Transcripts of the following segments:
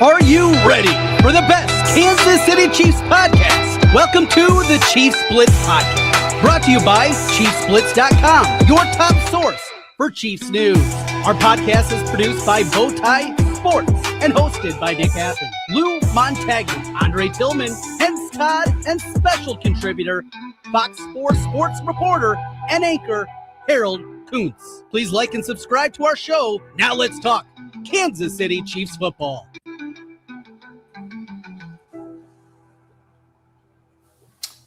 Are you ready for the best Kansas City Chiefs podcast? Welcome to the Chiefs Blitz podcast, brought to you by ChiefsBlitz.com, your top source for Chiefs news. Our podcast is produced by Bowtie Sports and hosted by Dick Athan, Lou Montagna, Andre Tillman, Hense Todd, and special contributor, Fox 4 sports reporter and anchor, Harold Kuntz. Please like and subscribe to our show. Now let's talk Kansas City Chiefs football.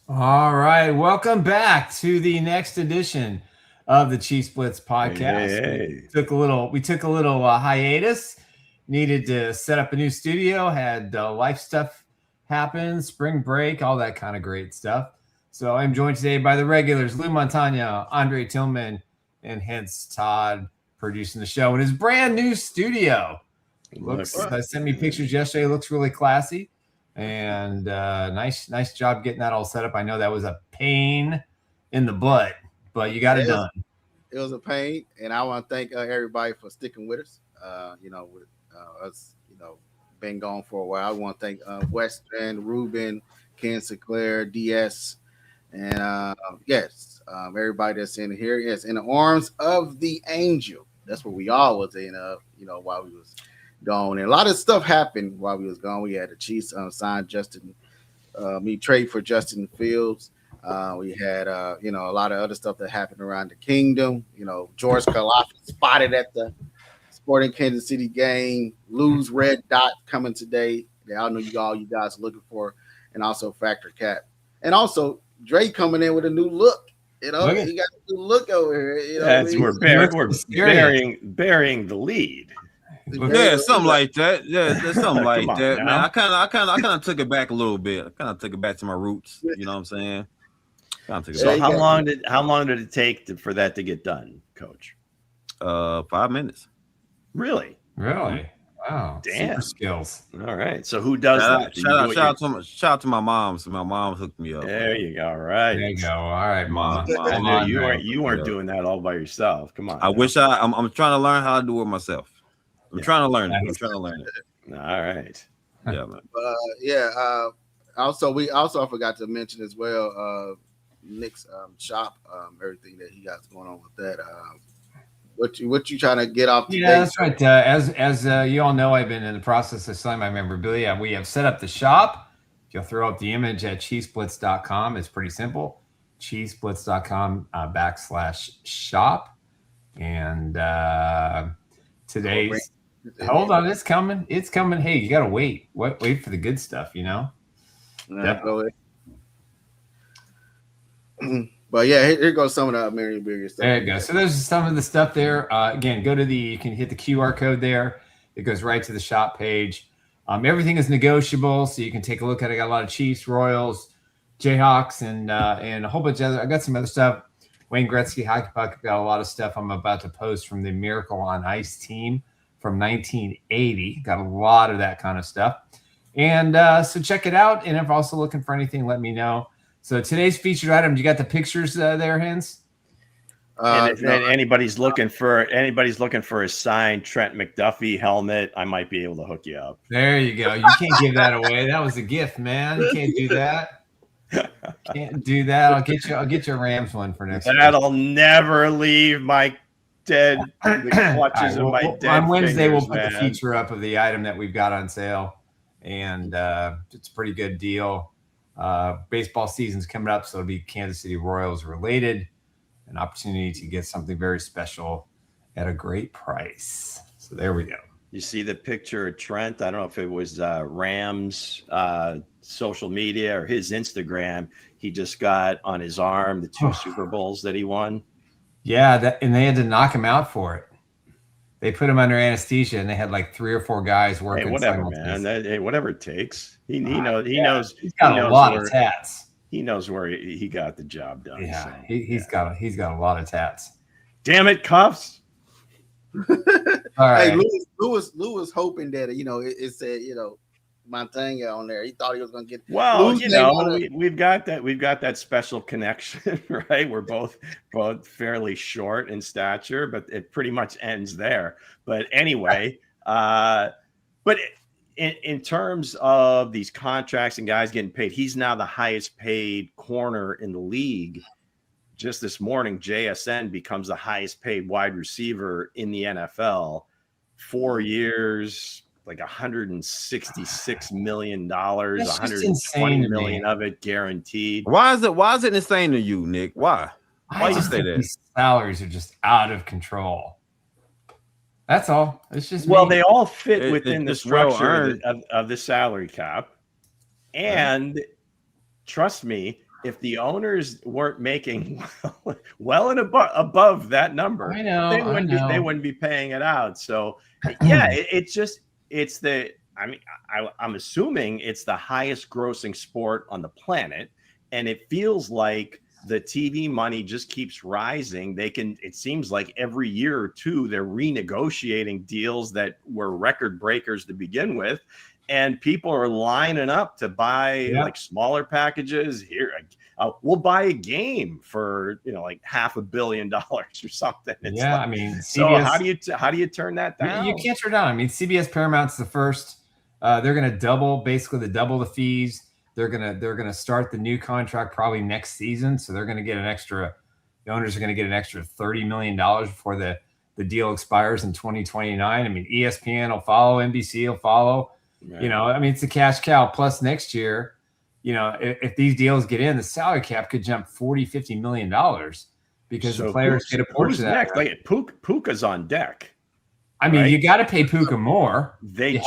All right, welcome back to the next edition of the Chiefs Blitz podcast. Hey. We took a little hiatus. Needed to set up a new studio. Had life stuff happen, spring break, all that kind of great stuff. So I'm joined today by the regulars, Lou Montagna, Andre Tillman, and Hense Todd, producing the show in his brand new studio. Sent me pictures yesterday. It looks really classy. And nice job getting that all set up. I know that was a pain in the butt, but you got it done. It was a pain, and I want to thank everybody for sticking with us. With us, been gone for a while. I want to thank Western, Ruben, Ken Sinclair, DS, and everybody that's in here. Yes, in the arms of the angel. That's what we all was in. While we was gone, and a lot of stuff happened while we was gone. We had the Chiefs sign trade for Justin Fields. We had a lot of other stuff that happened around the kingdom. George Karlaftis spotted at the Sporting Kansas City game. Lou's red dot coming today. I know you guys are looking for, and also Factor Cap, and also Dre coming in with a new look. He got a new look over here. We're bearing the lead. Yeah, something like that. Yeah, something like that, man. I kind of took it back a little bit. I kind of took it back to my roots. You know what I'm saying? So how long did it take for that to get done, Coach? 5 minutes. Really? Wow. Damn. Super skills. All right. So who does that? Shout out to my mom. So my mom hooked me up. There you go. All right. There you go. All right, Mom. You weren't doing that all by yourself. Come on. I'm trying to learn how to do it myself. I'm trying to learn it. All right. Yeah, man. Also, I forgot to mention as well, Nick's shop, everything that he got going on with that. What you trying to get off today? Yeah, that's right. As you all know, I've been in the process of selling my memorabilia. We have set up the shop. If you'll throw up the image at ChiefsBlitz.com, it's pretty simple. ChiefsBlitz.com /shop. And today's hold on, it's coming. Hey, you gotta wait for the good stuff, Definitely. But yeah, here goes some of the memorabilia stuff. There you go. So there's some of the stuff there. Again, you can hit the QR code there. It goes right to the shop page. Everything is negotiable, so you can take a look at it. I got a lot of Chiefs, Royals, Jayhawks, and a whole bunch of other. I got some other stuff. Wayne Gretzky, Hockey Puck, got a lot of stuff I'm about to post from the Miracle on Ice team from 1980. Got a lot of that kind of stuff. And so check it out. And if you're also looking for anything, let me know. So today's featured item, you got the pictures there, Hense? And if anybody's looking for a signed Trent McDuffie helmet, I might be able to hook you up. There you go. You can't give that away. That was a gift, man. You can't do that. Can't do that. I'll get you a Rams one for next week. That'll never leave my the clutches of my dead on Wednesday, fingers, we'll put the feature up of the item that we've got on sale, and it's a pretty good deal. Baseball season's coming up, so it'll be Kansas City Royals related. An opportunity to get something very special at a great price. So there we go. You see the picture of Trent? I don't know if it was Rams social media or his Instagram. He just got on his arm the 2 Super Bowls that he won. Yeah, and they had to knock him out for it. They put him under anesthesia, and they had like 3 or 4 guys working. Hey, whatever, man. Whatever it takes. He knows. He's got a lot of tats. He knows where he got the job done. Yeah, so, he's got a lot of tats. Damn it, Cuffs. All right. Hey, Lou was hoping that it said Montagna on there. He thought he was going to get. Well, we've got that special connection, right? We're both fairly short in stature, but it pretty much ends there. But anyway, in terms of these contracts and guys getting paid, he's now the highest paid corner in the league. Just this morning, JSN becomes the highest paid wide receiver in the NFL. 4 years, like $166 million, $120 million of it guaranteed. Why is it insane to you, Nick? Why you say that? These salaries are just out of control. That's all. It's just they all fit within the structure of the salary cap. And trust me, if the owners weren't making well and above that number, they wouldn't be paying it out. So yeah, I'm assuming it's the highest grossing sport on the planet, and it feels like the TV money just keeps rising. It seems like every year or two, they're renegotiating deals that were record breakers to begin with. And people are lining up to buy like smaller packages. Here, we'll buy a game for like $500 million or something. It's CBS, so how do you turn that down? You can't turn it down. I mean, CBS Paramount's the first. They're going to double the fees. They're gonna start the new contract probably next season, so they're going to get the owners are going to get an extra $30 million before the deal expires in 2029. I mean, ESPN will follow, NBC will follow. Right. It's a cash cow. Plus next year, if these deals get in, the salary cap could jump $40-50 million because the players get a portion of that. Like Puka's on deck. I mean, you got to pay Puka more. They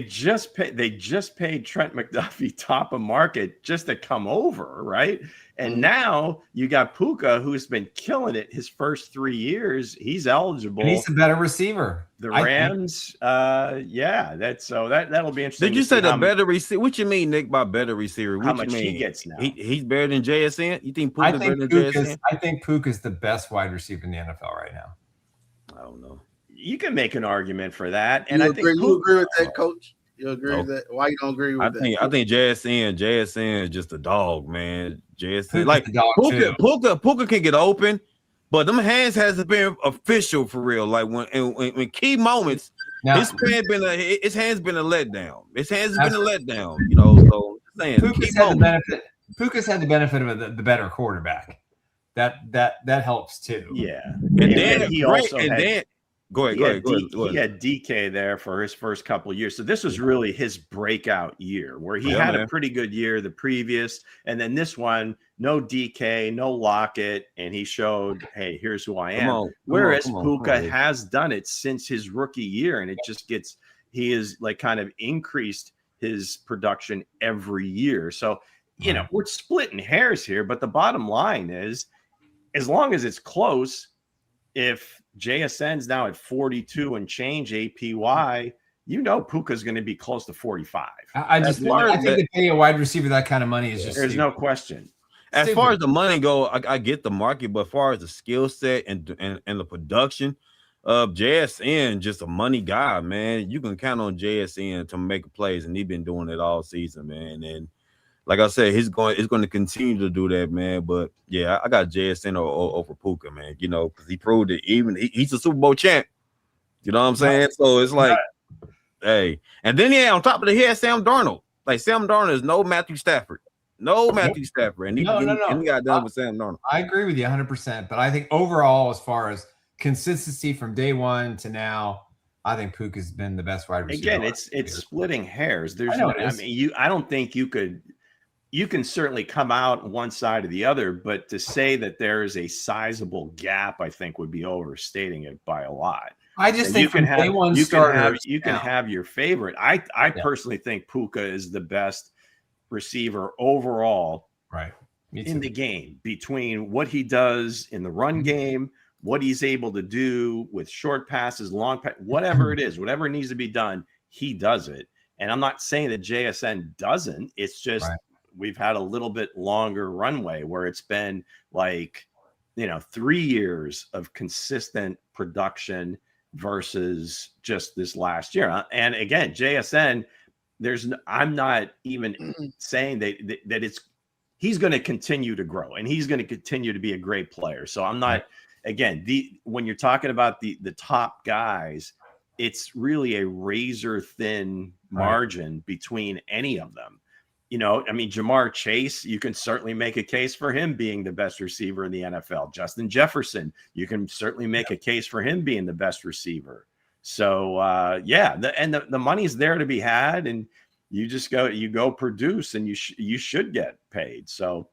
just paid Trent McDuffie top of market just to come over, right? And now you got Puka, who's been killing it his first 3 years. He's eligible. And he's a better receiver. The Rams, that'll be interesting. Did you say the better receiver? What you mean, Nick, by better receiver? What how much you mean? He gets now? He's better than JSN? You think Puka's better than JSN? I think Puka's the best wide receiver in the NFL right now. I don't know. You can make an argument for that, and you agree with that, Coach? You agree with that? Why you don't agree with that? I think JSN is just a dog, man. JSN, like Puka can get open, but them hands hasn't been official for real. Like when key moments, his hand's been a letdown. His hands has been a letdown. So saying Puka's had the benefit of the better quarterback. That helps too. Yeah, and then he also had. Go ahead. He had DK there for his first couple of years. So this was really his breakout year where he had a pretty good year the previous. And then this one, no DK, no Lockett. And he showed, hey, here's who I am. Whereas Puka has done it since his rookie year. And he is like kind of increased his production every year. So, we're splitting hairs here. But the bottom line is, as long as it's close, if JSN's now at 42 and change APY, Puka's going to be close to 45. I think to pay a wide receiver that kind of money is just there's no question. As far as the money go, I get the market, but as far as the skill set and the production of JSN, just a money guy, man. You can count on JSN to make plays, and he's been doing it all season, man. And like I said, he's going to continue to do that, man. But yeah, I got JSN over Puka, man. Because he proved it. Even he's a Super Bowl champ. You know what I'm saying? So it's like, hey. And then on top of that, he had Sam Darnold. Like Sam Darnold is no Matthew Stafford. And he got done with Sam Darnold. I agree with you 100%. But I think overall, as far as consistency from day one to now, I think Puka's been the best wide receiver. Again, it's splitting hairs. I don't think you could. You can certainly come out one side or the other, but to say that there is a sizable gap, I think would be overstating it by a lot. I just think you can have your favorite. I personally think Puka is the best receiver overall in the game, between what he does in the run game, what he's able to do with short passes, long pass, whatever it is, whatever needs to be done, he does it. And I'm not saying that JSN doesn't. It's just we've had a little bit longer runway where it's been like, 3 years of consistent production versus just this last year. And again, JSN, I'm not even saying that he's going to continue to grow and he's going to continue to be a great player. So I'm not, again, when you're talking about the top guys, it's really a razor thin margin between any of them. You know, I mean, Jamar Chase, you can certainly make a case for him being the best receiver in the NFL. Justin Jefferson, you can certainly make a case for him being the best receiver. So, the money's there to be had, and you just go produce, and you should get paid. So,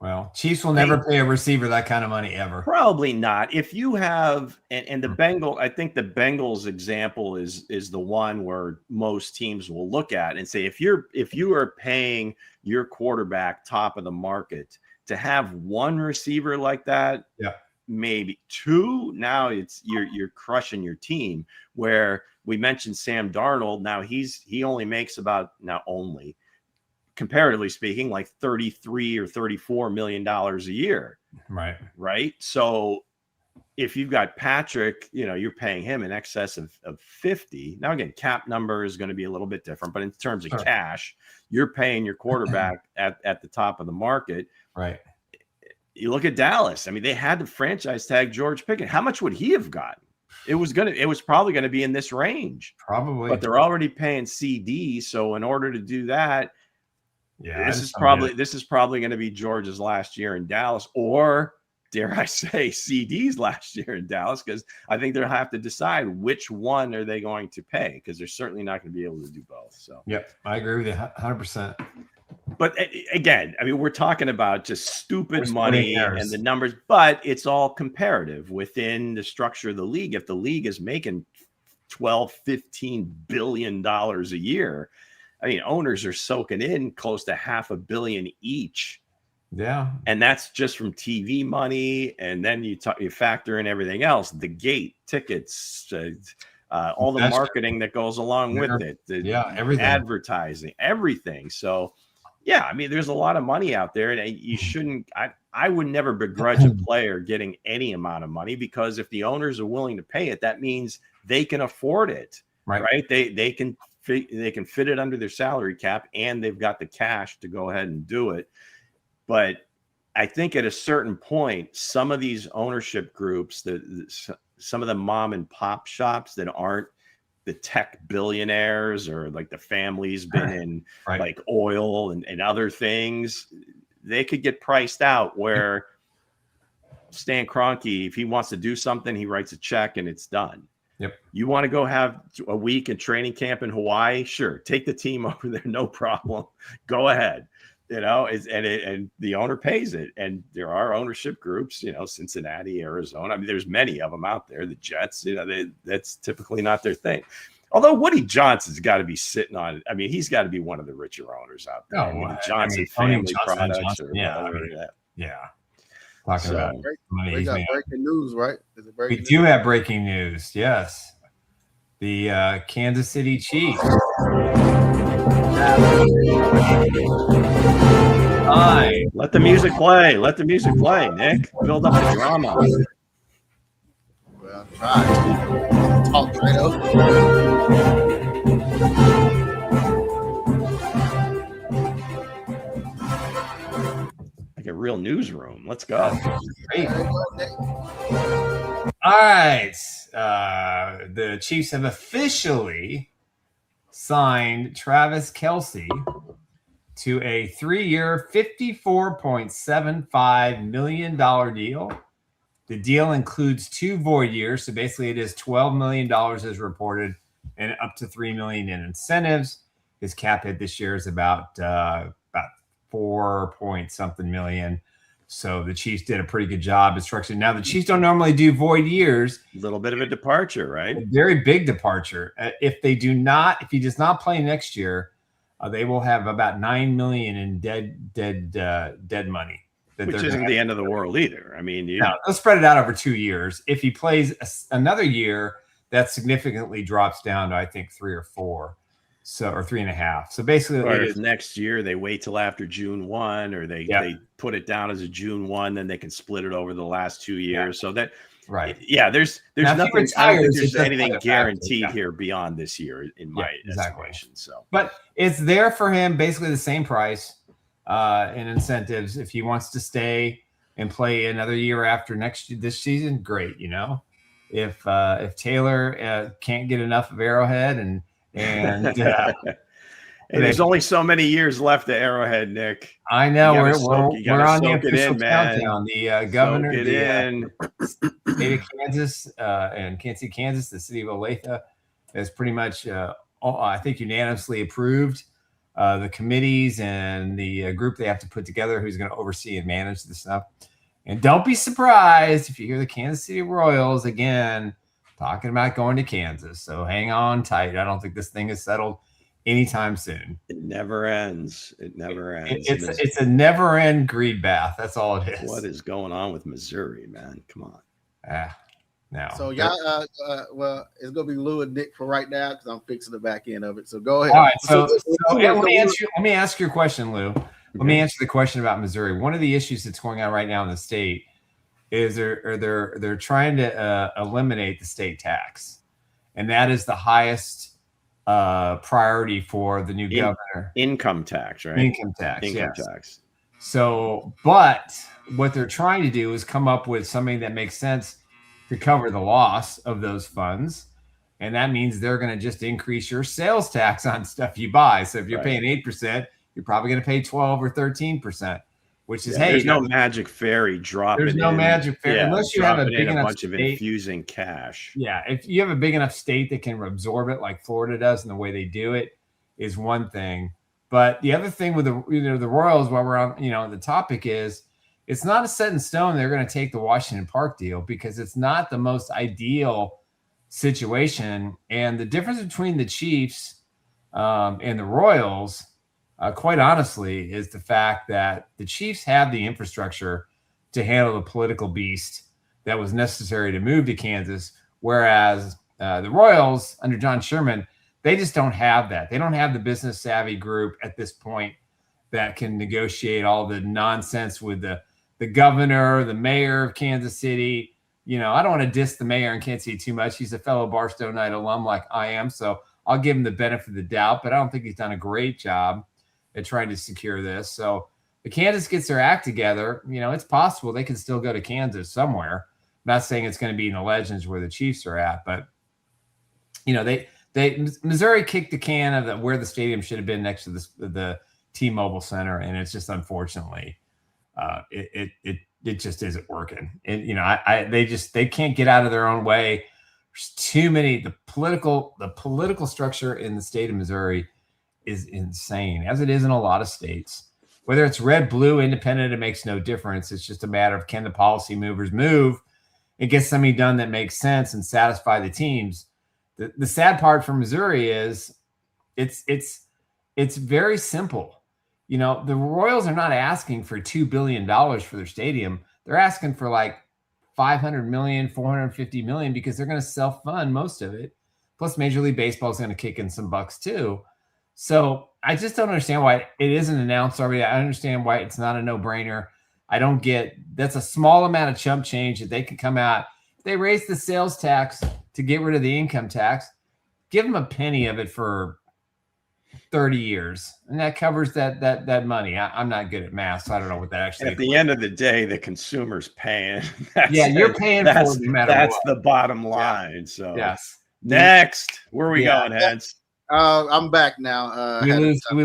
well, Chiefs will never pay a receiver that kind of money ever. Probably not. If you have, and the Bengals, I think the Bengals example is the one where most teams will look at and say, if you are paying your quarterback top of the market, to have one receiver like that, maybe two, now you're crushing your team. Where we mentioned Sam Darnold, now he only makes about, comparatively speaking, like $33 or $34 million a year. Right. So if you've got Patrick, you're paying him in excess of 50. Now, again, cap number is going to be a little bit different, but in terms of cash, you're paying your quarterback at the top of the market. Right. You look at Dallas. I mean, they had to franchise tag George Pickens. How much would he have gotten? It was probably going to be in this range. Probably. But they're already paying CD. So in order to do that, this is probably going to be George's last year in Dallas, or dare I say CD's last year in Dallas, because I think they'll have to decide which one are they going to pay, because they're certainly not going to be able to do both. So I agree with you 100%. But again, I mean, we're talking about just stupid money and the numbers, but it's all comparative within the structure of the league. If the league is making $12-15 billion a year, I mean, owners are soaking in close to $500 million each. Yeah. And that's just from TV money. And then you factor in everything else, the gate, tickets, all the marketing that goes along with it. Everything. Advertising, everything. So, I mean, there's a lot of money out there, and you shouldn't. I would never begrudge a player getting any amount of money, because if the owners are willing to pay it, that means they can afford it. Right? They can fit it under their salary cap, and they've got the cash to go ahead and do it. But I think at a certain point, some of these ownership groups, some of the mom and pop shops that aren't the tech billionaires, or like the family's been in like oil and other things, they could get priced out, where Stan Kroenke, if he wants to do something, he writes a check and it's done. You want to go have a week in training camp in Hawaii? Sure. Take the team over there. No problem. Go ahead. And the owner pays it. And there are ownership groups, Cincinnati, Arizona. I mean, there's many of them out there. The Jets, that's typically not their thing. Although Woody Johnson's got to be sitting on, I mean, he's got to be one of the richer owners out there. Johnson family products or whatever. Talking about we got breaking news, right? We do have breaking news. Yes. The Kansas City Chiefs. Let the music play. Let the music play, Nick. Build up the drama. Well, try. Talk straight up. Like a real newsroom. Let's go. Great. All right. The Chiefs have officially signed Travis Kelce to a 3-year, $54.75 million deal. The deal includes 2 void years, so basically it is $12 million as reported, and up to $3 million in incentives. His cap hit this year is about 4-point-something million. So the Chiefs did a pretty good job of structuring. Now, the Chiefs don't normally do void years. A little bit of a departure, right? A very big departure. If he does not play next year, they will have about $9 million in dead money. Which isn't the end of the world either. I mean, they'll spread it out over 2 years. If he plays another year, that significantly drops down to, I think, 3 or 4. So, or 3.5. So basically, if next year they wait till after June 1, or they put it down as a June 1, then they can split it over the last 2 years. So that, there's now, nothing. I don't think there's anything guaranteed here beyond this year, in my estimation. So, but it's there for him, basically the same price in incentives. If he wants to stay and play another year after this season, great. if Taylor can't get enough of Arrowhead and and there's only so many years left to Arrowhead, Nick. I know we're on the official countdown. The governor, state of Kansas and Kansas City, Kansas, the city of Olathe has pretty much, I think, unanimously approved the committees and the group they have to put together who's going to oversee and manage this stuff. And don't be surprised if you hear the Kansas City Royals again talking about going to Kansas. So hang on tight. I don't think this thing is settled anytime soon. It never ends. It never ends. It's a never-end greed bath. That's all it is. What is going on with Missouri, man? Come on. No. So y'all, well, it's gonna be Lou and Nick for right now because I'm fixing the back end of it. So go ahead. All right. So let me ask your question, Lou. Let me answer the question about Missouri. One of the issues that's going on right now in the state is they're trying to eliminate the state tax, and that is the highest priority for the new governor. Income tax, right? Income tax. Tax. So, but what they're trying to do is come up with something that makes sense to cover the loss of those funds. And that means they're going to just increase your sales tax on stuff you buy. So if you're paying 8%, you're probably going to pay 12 or 13%, which is, there's no magic fairy dropping. There's no magic fairy unless you have a big enough bunch of infusing cash. Yeah. If you have a big enough state that can absorb it like Florida does and the way they do it is one thing. But the other thing with the Royals, while we're on, the topic is, it's not a set in stone they're going to take the Washington Park deal because it's not the most ideal situation. And the difference between the Chiefs and the Royals, quite honestly, is the fact that the Chiefs have the infrastructure to handle the political beast that was necessary to move to Kansas, whereas the Royals under John Sherman, they just don't have that. They don't have the business savvy group at this point that can negotiate all the nonsense with the governor, the mayor of Kansas City. I don't want to diss the mayor in Kansas City too much. He's a fellow Barstow Knight alum like I am, so I'll give him the benefit of the doubt, but I don't think he's done a great job at trying to secure this. So if Kansas gets their act together, it's possible they can still go to Kansas somewhere. I'm not saying it's going to be in the Legends where the Chiefs are at, but Missouri kicked the can of where the stadium should have been next to the T-Mobile Center, and it's just unfortunately it just isn't working. And they can't get out of their own way. There's too many. The political structure in the state of Missouri is insane, as it is in a lot of states. Whether it's red, blue, independent, it makes no difference. It's just a matter of, can the policy movers move and get something done that makes sense and satisfy the teams. The sad part for Missouri is it's very simple. The Royals are not asking for $2 billion for their stadium. They're asking for like $500 million, $450 million, because they're going to self-fund most of it. Plus Major League Baseball is going to kick in some bucks too. So I just don't understand why it isn't announced already. I understand why it's not a no-brainer. I don't get, that's a small amount of chump change that they could come out. If they raise the sales tax to get rid of the income tax, give them a penny of it for 30 years, and that covers that money. I'm not good at math, so I don't know what that actually. At the end of the day, the consumer's paying. You're paying for it no matter that's what. The bottom line. Yeah. So yes. Next, where are we going, Hense? I'm back now. We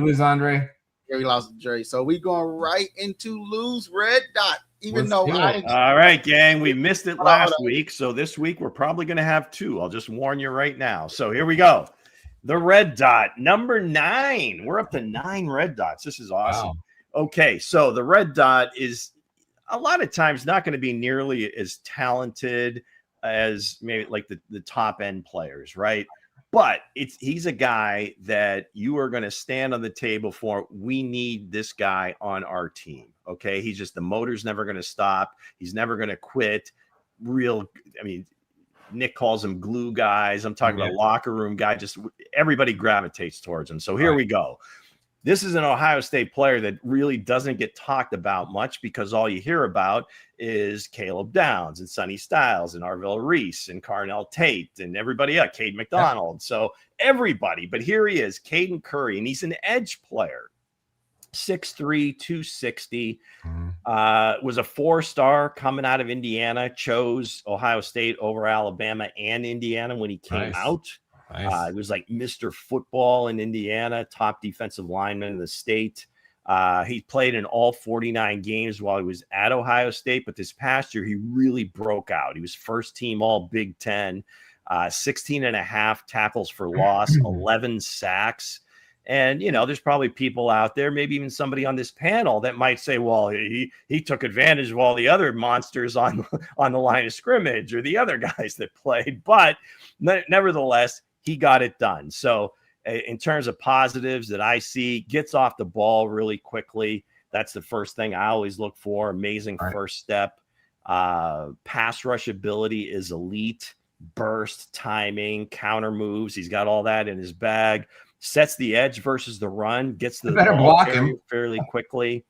lose Andre. Yeah, we lost Jerry. So we going right into Lou's red dot. All right, gang, we missed it last week, so this week we're probably going to have two. I'll just warn you right now. So here we go. The red dot, number 9. We're up to 9 red dots. This is awesome. Wow. Okay, so the red dot is a lot of times not going to be nearly as talented as maybe like the top end players, right? But he's a guy that you are going to stand on the table for. We need this guy on our team. Okay. He's just, the motor's never going to stop. He's never going to quit. Nick calls them glue guys. I'm talking about locker room guy. Just everybody gravitates towards him. So here we go. This is an Ohio State player that really doesn't get talked about much because all you hear about is Caleb Downs and Sonny Styles and Arvell Reese and Carnell Tate and everybody else, Cade McDonald. Yeah. So everybody, but here he is, Caden Curry, and he's an edge player, 6'3", 260. Was a 4-star coming out of Indiana, chose Ohio State over Alabama and Indiana when he came out. It was like Mr. Football in Indiana, top defensive lineman in the state. He played in all 49 games while he was at Ohio State, but this past year he really broke out. He was first team all Big Ten, 16 and a half tackles for loss, 11 sacks. And, there's probably people out there, maybe even somebody on this panel that might say, well, he took advantage of all the other monsters on the line of scrimmage or the other guys that played. But nevertheless, he got it done. So in terms of positives that I see, gets off the ball really quickly. That's the first thing I always look for. Amazing first step. Pass rush ability is elite. Burst, timing, counter moves. He's got all that in his bag. Sets the edge versus the run. Gets the better block him fairly quickly.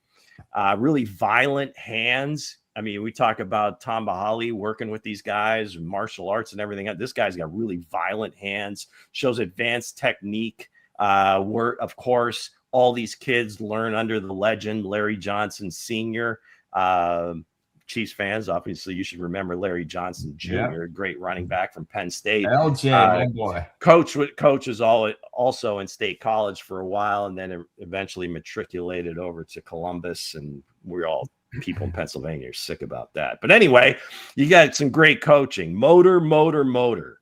Really violent hands. I mean, we talk about Tom Bahali working with these guys, martial arts and everything. This guy's got really violent hands, shows advanced technique. Where, of course, all these kids learn under the legend, Larry Johnson Sr. Chiefs fans, obviously, you should remember Larry Johnson Jr., great running back from Penn State. LJ, my boy. Coach was also in State College for a while and then eventually matriculated over to Columbus, and we're all people in Pennsylvania are sick about that. But anyway, you got some great coaching. Motor.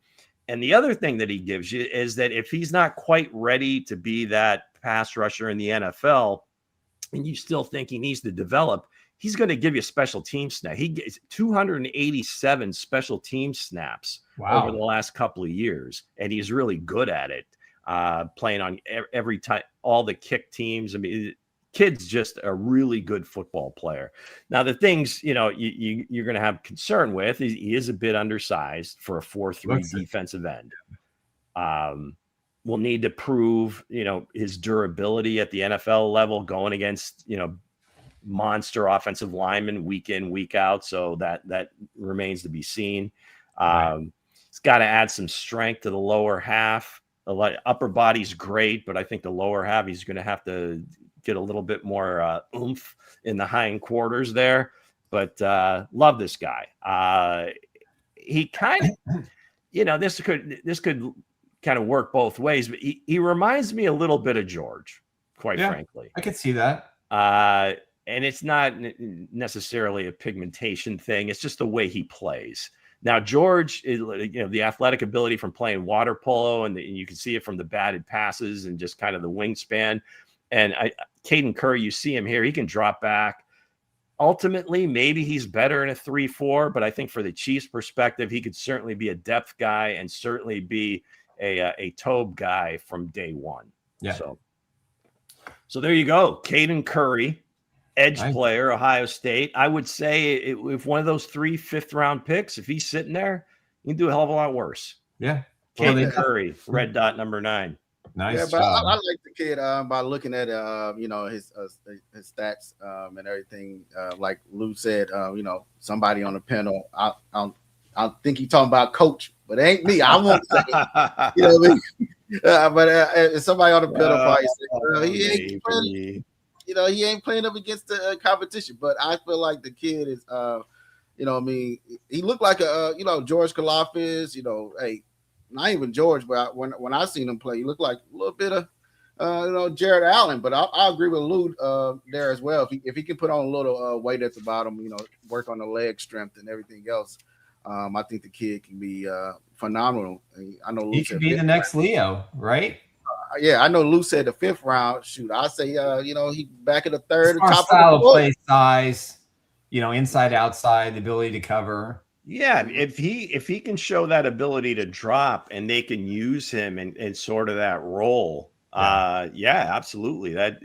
And the other thing that he gives you is that if he's not quite ready to be that pass rusher in the NFL and you still think he needs to develop, he's going to give you special team snap. He gets 287 special team snaps over the last couple of years, and he's really good at it, playing on every time, all the kick teams. I mean, kid's just a really good football player. Now, the things, you're going to have concern with, he is a bit undersized for a 4-3 defensive end. Will need to prove, his durability at the NFL level going against, monster offensive linemen week in, week out. So that remains to be seen. He's got to add some strength to the lower half. The upper body's great, but I think the lower half, he's going to have to get a little bit more oomph in the hindquarters there. But love this guy. He kind of, this could kind of work both ways, but he reminds me a little bit of George, quite frankly. I could see that. And it's not necessarily a pigmentation thing. It's just the way he plays. Now, George, the athletic ability from playing water polo, and you can see it from the batted passes and just kind of the wingspan. And Caden Curry, you see him here, he can drop back. Ultimately, maybe he's better in a 3-4, but I think for the Chiefs' perspective, he could certainly be a depth guy and certainly be a Tobe guy from day one. Yeah. So there you go. Caden Curry, edge player, Ohio State. I would say if one of those 3 fifth-round picks, if he's sitting there, you can do a hell of a lot worse. Yeah. Caden Curry, red dot number 9. Nice. Yeah, but I like the kid by looking at his stats and everything. Like Lou said, somebody on the panel. I think he's talking about coach, but it ain't me. I won't say it. You know what I mean? But somebody on the panel probably said, he ain't playing. He ain't playing up against the competition. But I feel like the kid is, he looked like a, George Kalafis. Hey, not even George, but when I seen him play, he looked like a little bit of, Jared Allen. But I agree with Lou there as well. If he can put on a little weight at the bottom, work on the leg strength and everything else, I think the kid can be phenomenal. I know Lou he could be the next Leo, right? Yeah, I know Lou said the 5th round. Shoot, I say, he back in the 3rd. Top style of play, size, inside, outside, the ability to cover. Yeah, if he can show that ability to drop and they can use him in sort of that role, absolutely. That,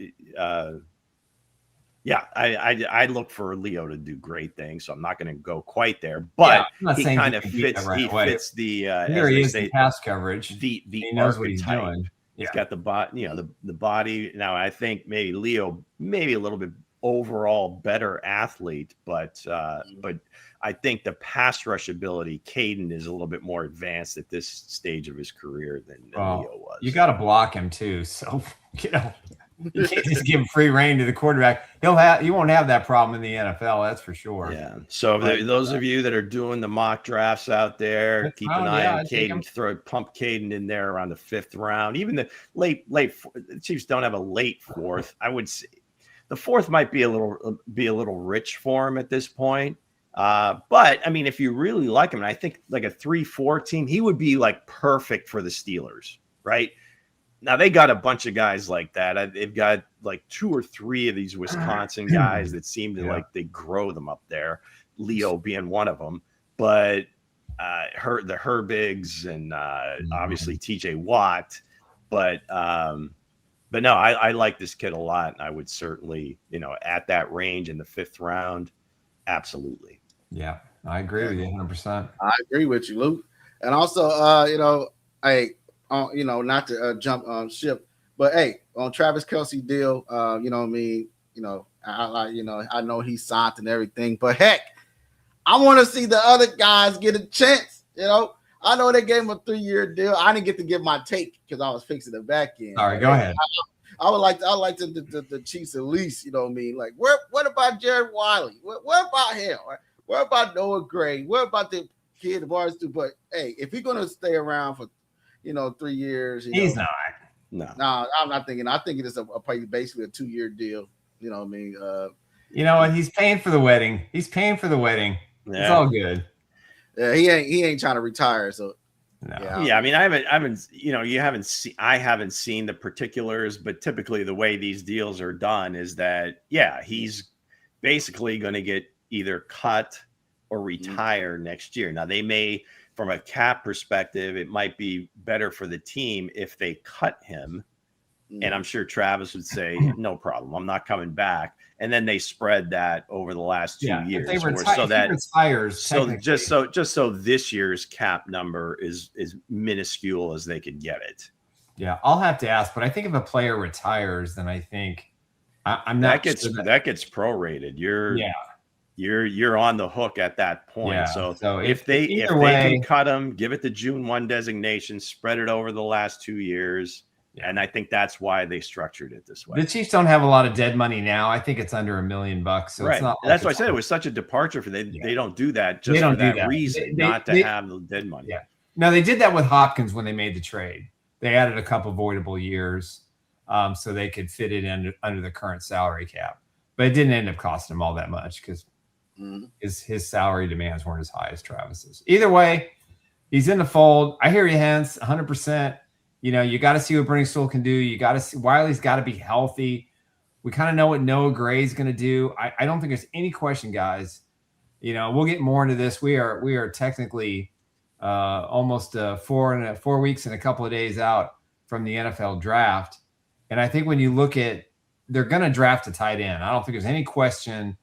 I look for Leo to do great things, so I'm not going to go quite there, but he kind of fits. He fits the the pass coverage. The he knows what he's doing. He's got the body, the body. Now I think maybe Leo, maybe a little bit overall better athlete, but I think the pass rush ability, Caden is a little bit more advanced at this stage of his career than Leo was. You got to block him too, so You can't just give free reign to the quarterback. You won't have that problem in the NFL, that's for sure. Yeah. So those of you that are doing the mock drafts out there, keep an eye on Caden. Pump Caden in there around the 5th round. Even the late the Chiefs don't have a late 4th. I would say the 4th might be a little rich for him at this point. But I mean, if you really like him, and I think like a 3-4 team, he would be like perfect for the Steelers, right? Now they got a bunch of guys like that. They've got like 2 or 3 of these Wisconsin guys that seem to like they grow them up there. Leo being one of them, but the Herbigs and obviously TJ Watt. But no, I like this kid a lot, and I would certainly, at that range in the 5th round, absolutely. Yeah, I agree with you 100%. I agree with you, Luke. And also, not to jump ship, but hey, on Travis Kelce deal, I know he's signed and everything, but heck, I want to see the other guys get a chance. I know they gave him a 3-year deal. I didn't get to give my take because I was fixing the back end. All right, go ahead. I would like the Chiefs at least, like what about Jared Wiley? What about him? What about Noah Gray? What about the kid of ours too? But hey, if he's gonna stay around for 3 years, he's not. No, I'm not thinking. I think it is basically a 2-year deal. You know what I mean? You know what? He's paying for the wedding. He's paying for the wedding. Yeah. It's all good. Yeah, he ain't trying to retire. So no. Yeah, I mean, I haven't seen the particulars, but typically the way these deals are done is that he's basically going to get either cut or retire next year. Now they may, from a cap perspective, it might be better for the team if they cut him. And I'm sure Travis would say, no problem, I'm not coming back. And then they spread that over the last 2 years. So this year's cap number is minuscule as they could get it. Yeah, I'll have to ask, but I think if a player retires, then I think I'm not. That gets prorated. You're on the hook at that point. Yeah, so if they can cut him, give it the June 1 designation, spread it over the last 2 years. Yeah. And I think that's why they structured it this way. The Chiefs don't have a lot of dead money now. I think it's under $1 million. So right. It's not. That's why I said it was such a departure for them. They don't do that just for that reason, not to have the dead money. Yeah. No, they did that with Hopkins when they made the trade. They added a couple voidable years so they could fit it in under the current salary cap. But it didn't end up costing them all that much because his salary demands weren't as high as Travis's. Either way, he's in the fold. I hear you, Hense, 100%. You got to see what Bernie Sewell can do. You got to see Wiley's got to be healthy. We kind of know what Noah Gray is going to do. I don't think there's any question, guys. We'll get more into this. We are technically almost 4 weeks and a couple of days out from the NFL draft. And I think when you look at, they're going to draft a tight end. I don't think there's any question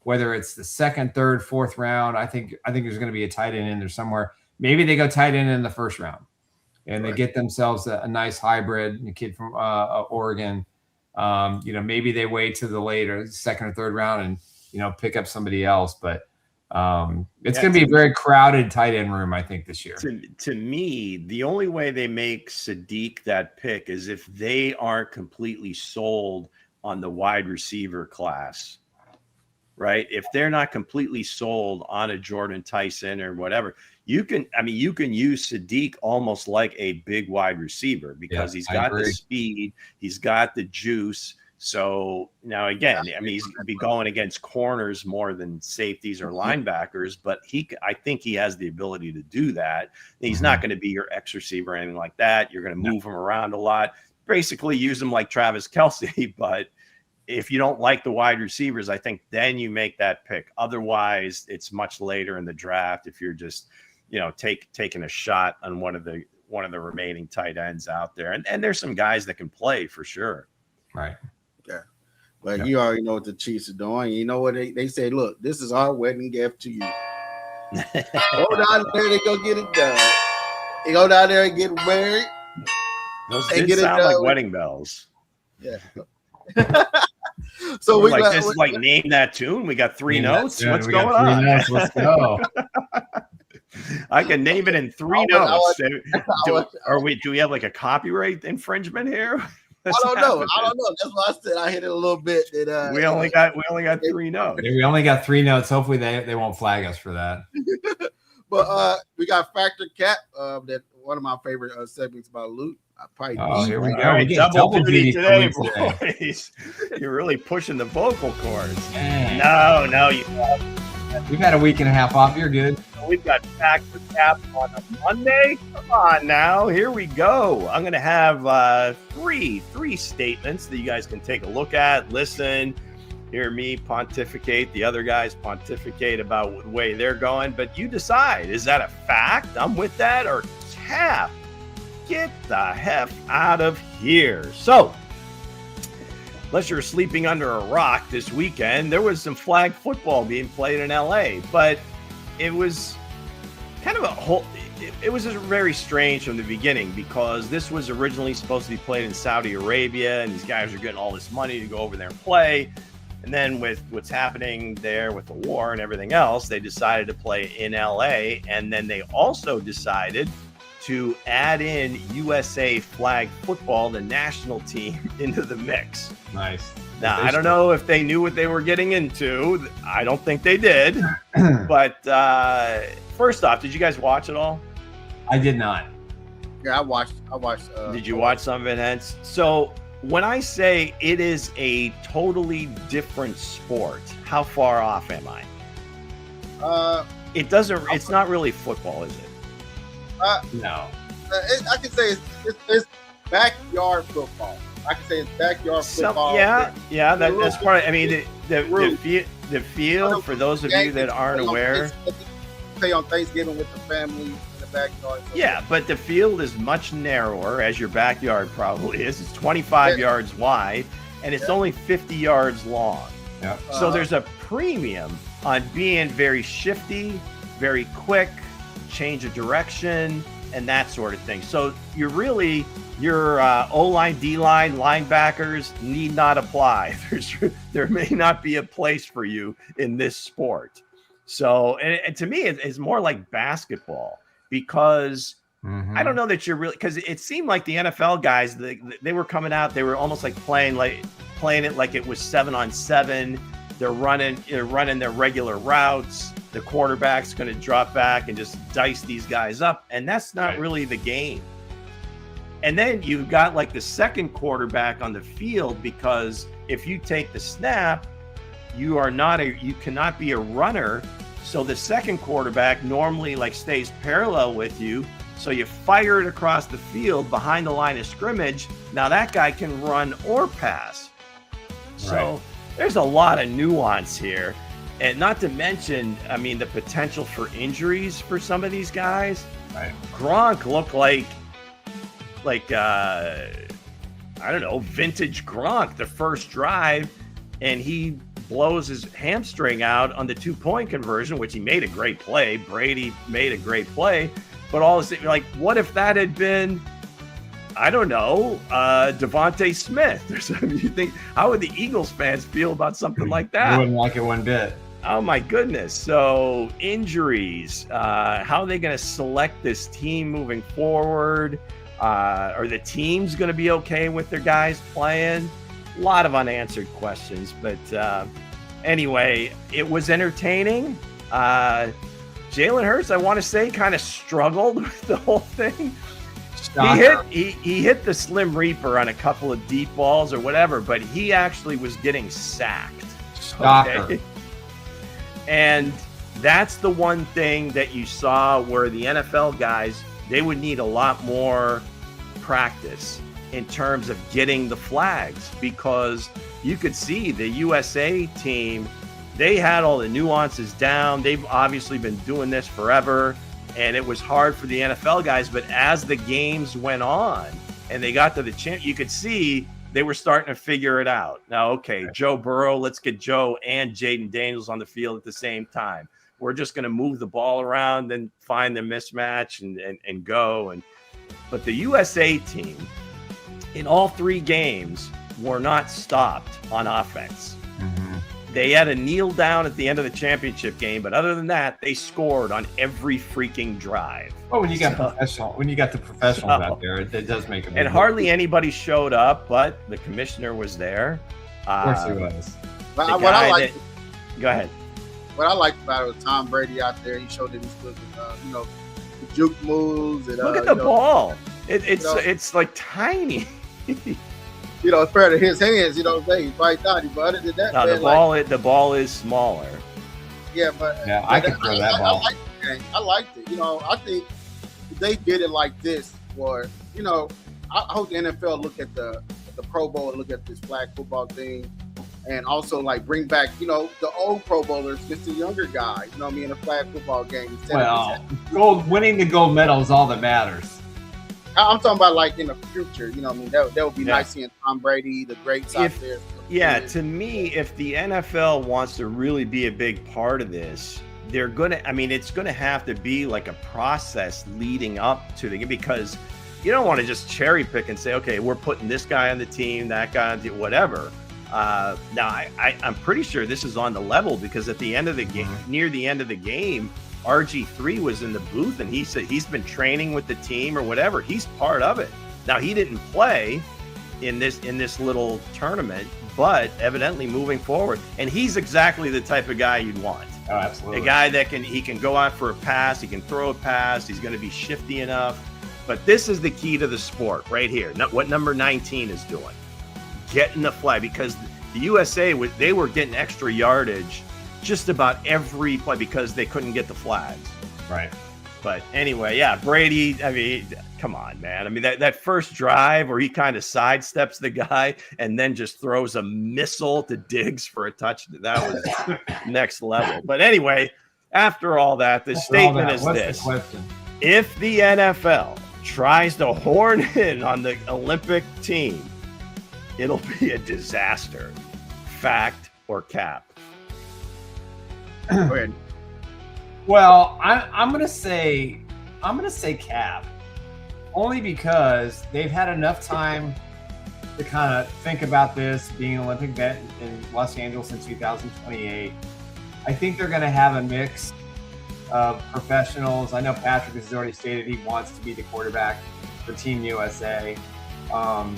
whether it's the 2nd, 3rd, 4th round. I think there's going to be a tight end in there somewhere. Maybe they go tight end in the 1st round. And they get themselves a nice hybrid, a kid from Oregon. Maybe they wait to the later 2nd or 3rd round and, pick up somebody else. But it's going to be a very crowded tight end room, I think, this year. To me, the only way they make Sadiq that pick is if they aren't completely sold on the wide receiver class, right? If they're not completely sold on a Jordan Tyson or whatever, you can use Sadiq almost like a big wide receiver because he's got the speed, he's got the juice. So now again, he's going to be going against corners more than safeties or linebackers, but I think he has the ability to do that. He's not going to be your X receiver or anything like that. You're going to move him around a lot, basically use him like Travis Kelce. But if you don't like the wide receivers, I think then you make that pick. Otherwise, it's much later in the draft if you're just taking a shot on one of the remaining tight ends out there. And there's some guys that can play for sure. Right. Yeah. But you already know what the Chiefs are doing. You know what they say, look, this is our wedding gift to you. Go down there and go get it done. You go down there and get married. Those did sound like wedding bells. Yeah. So we like this like name that tune. We got 3 notes. What's going on? Let's go. I can name it in 3 notes. Do we have like a copyright infringement here? don't know. That's why I said I hit it a little bit. That, we only got 3 notes. We only got 3 notes. Hopefully they won't flag us for that. But we got Factor Cap. That one of my favorite segments about loot. Here we go. All right, double duty today, boys. You're really pushing the vocal cords. Man. No, we've had a week and a half off. You're good. We've got Factor Cap on a Monday. Come on now, here we go. I'm going to have three statements that you guys can take a look at, listen, hear me pontificate, the other guys pontificate about the way they're going. But you decide, is that a fact? I'm with that, or Cap? Get the hef out of here. So, unless you're sleeping under a rock this weekend, there was some flag football being played in LA, but it was kind of it was just very strange from the beginning, because this was originally supposed to be played in Saudi Arabia, and these guys are getting all this money to go over there and play. And then with what's happening there with the war and everything else, they decided to play in LA. And then they also decided to add in USA flag football, the national team, into the mix. Nice. Now, I don't know if they knew what they were getting into. I don't think they did. But first off, did you guys watch it all? I did not. Yeah, I watched. Did you watch some of it, Hense? So when I say it is a totally different sport, how far off am I? It doesn't. It's not really football, is it? No. I can say it's backyard football. I can say it's backyard football. Yeah, that's part of, I mean, the field, for those of you that aren't aware. Play on Thanksgiving with the family in the backyard. Yeah, but the field is much narrower, as your backyard probably is. It's 25 yards wide, and it's only 50 yards long. Yeah. So there's a premium on being very shifty, very quick, change of direction, and that sort of thing. So your O-line, D-line, linebackers need not apply. There may not be a place for you in this sport. So, and to me, it's more like basketball, because I don't know that you're really, because it seemed like the NFL guys, they were coming out, they were almost like playing it like it was 7-on-7. They're running their regular routes. The quarterback's going to drop back and just dice these guys up, and that's not really the game. And then you've got like the second quarterback on the field, because if you take the snap, you cannot be a runner. So the second quarterback normally stays parallel with you. So you fire it across the field behind the line of scrimmage. Now that guy can run or pass. So there's a lot of nuance here. And not to mention, I mean, the potential for injuries for some of these guys. Right. Gronk looked like I don't know, vintage Gronk the first drive, and he blows his hamstring out on the 2-point conversion, which he made a great play. Brady made a great play, but all this, what if that had been, I don't know, Devontae Smith or something? You think, how would the Eagles fans feel about something like that? I wouldn't like it one bit. Oh my goodness. So injuries, how are they going to select this team moving forward? Are the teams going to be okay with their guys playing? A lot of unanswered questions, but anyway, it was entertaining. Jalen Hurts, I want to say, kind of struggled with the whole thing. He hit the Slim Reaper on a couple of deep balls or whatever, but he actually was getting sacked. Okay? And that's the one thing that you saw where the NFL guys, they would need a lot more practice in terms of getting the flags, because you could see the USA team, they had all the nuances down. They've obviously been doing this forever, and it was hard for the NFL guys. But as the games went on and they got to the champ, you could see they were starting to figure it out. Now, okay, Joe Burrow, let's get Joe and Jaden Daniels on the field at the same time. We're just going to move the ball around and find the mismatch and go. But the USA team, in all 3 games, were not stopped on offense. They had to kneel down at the end of the championship game, but other than that, they scored on every freaking drive. Oh, when you got the professionals out there, it does make a big and hardly anybody showed up, but the commissioner was there. Of course he was. Go ahead. What I liked about it was Tom Brady out there. He showed that he's good, the juke moves. And, look at the ball. It's like tiny. It's fair to his hands. He's probably tiny, but other than that, the ball is smaller. Yeah, but I can throw that ball. I liked it. I think if they did it like this, I hope the NFL look at the Pro Bowl and look at this flag football thing, and also like bring back the old Pro Bowlers, just the younger guy. In a flag football game. Winning the gold medal is all that matters. I'm talking about like in the future, that would be nice seeing Tom Brady, the greats out there. Yeah, to me, if the NFL wants to really be a big part of this, it's gonna have to be like a process leading up to the game, because you don't want to just cherry pick and say, okay, we're putting this guy on the team, that guy on the whatever. Now I'm pretty sure this is on the level, because at the end of the game, near the end of the game, RG3 was in the booth and he said he's been training with the team or whatever. He's part of it. Now he didn't play in this little tournament, but evidently moving forward, and he's exactly the type of guy you'd want. Oh, absolutely. A guy that he can go out for a pass, he can throw a pass, he's going to be shifty enough. But this is the key to the sport right here. What number 19 is doing, getting the flag, because the USA they were getting extra yardage just about every play because they couldn't get the flags. Right. But anyway, yeah, Brady, I mean, come on, man. I mean, that first drive where he kind of sidesteps the guy and then just throws a missile to Diggs for a touchdown, that was next level. But anyway, after all that, the statement is this. The question? If the NFL tries to horn in on the Olympic team, it'll be a disaster. Fact or cap? Well, I'm gonna say cap, only because they've had enough time to kind of think about this, being an Olympic vet in Los Angeles in 2028. I think they're gonna have a mix of professionals. I know Patrick has already stated he wants to be the quarterback for Team USA. And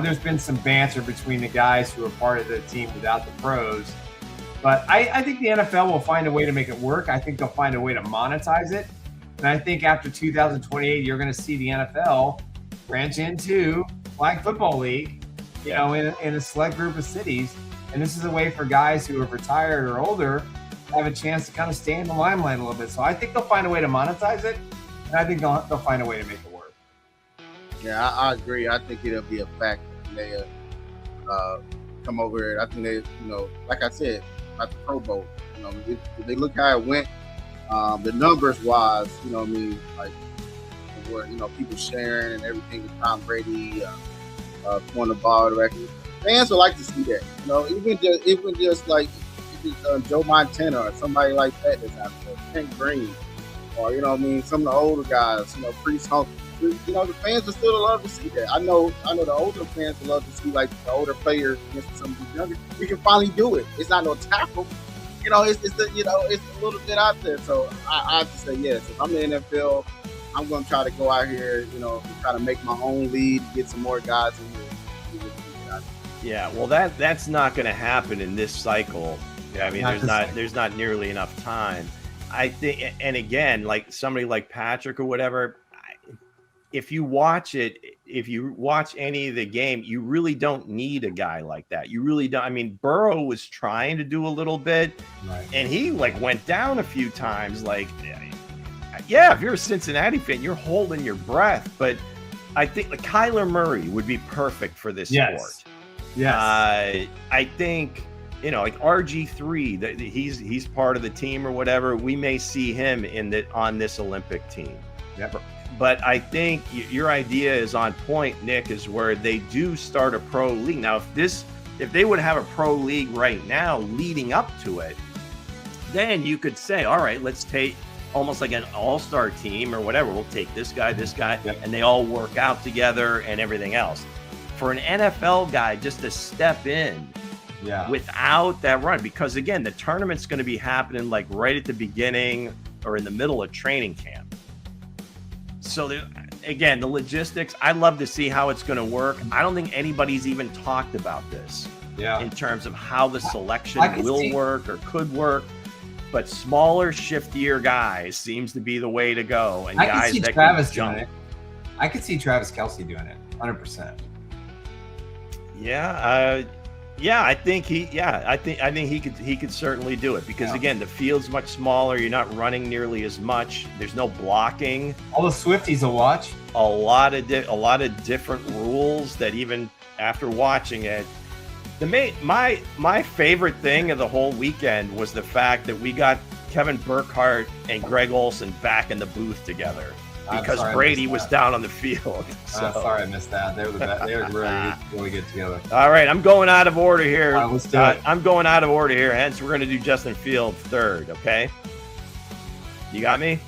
there's been some banter between the guys who are part of the team without the pros. But I think the NFL will find a way to make it work. I think they'll find a way to monetize it. And I think after 2028, you're going to see the NFL branch into flag football league, in a select group of cities. And this is a way for guys who are retired or older to have a chance to kind of stay in the limelight a little bit. So I think they'll find a way to monetize it. And I think they'll find a way to make it work. Yeah, I agree. I think it'll be a fact. They come over here. I think they, like I said, at the Pro Bowl, if they look how it went, the numbers wise, like where people sharing and everything with Tom Brady, throwing the ball directly. Fans would like to see that, even just like if it's Joe Montana or somebody like that that's out there, Hank Green, or some of the older guys, Priest Humphrey. The fans would still love to see that. I know the older fans would love to see like the older players against some of the younger. We can finally do it. It's not no tackle. It's a little bit out there. So I have to say yes. If I'm the NFL, I'm gonna try to go out here, and try to make my own lead, get some more guys in here. Yeah, well that's not gonna happen in this cycle. I mean, there's not nearly enough time. I think, and again, like somebody like Patrick or whatever, if you watch any of the game, you really don't need a guy like that. You really don't. I mean, Burrow was trying to do a little bit, right, and he went down a few times. Yeah, if you're a Cincinnati fan, you're holding your breath. But I think Kyler Murray would be perfect for this sport. Yes. I think, like RG3, he's part of the team or whatever. We may see him on this Olympic team. Yep. But I think your idea is on point, Nick, is where they do start a pro league. Now, if they would have a pro league right now leading up to it, then you could say, all right, let's take almost like an all-star team or whatever. We'll take this guy, yep, and they all work out together and everything else. For an NFL guy just to step in without that run, because again, the tournament's going to be happening like right at the beginning or in the middle of training camp. So again, the logistics, I'd love to see how it's going to work. I don't think anybody's even talked about this in terms of how the selection will work or could work. But smaller, shiftier guys seems to be the way to go. And guys that Travis can jump. doing it. I could see Travis Kelce doing it, 100%. I think he could certainly do it, because again, the field's much smaller. You're not running nearly as much. There's no blocking. All the Swifties will watch. A lot of different rules that even after watching it, my favorite thing of the whole weekend was the fact that we got Kevin Burkhardt and Greg Olsen back in the booth together. Because Brady was down on the field. So. Sorry I missed that. They were the best. They were really good together. All right, I'm going out of order here. Let's do it. I'm going out of order here. Hence, we're going to do Justin Fields third. Okay, you got me.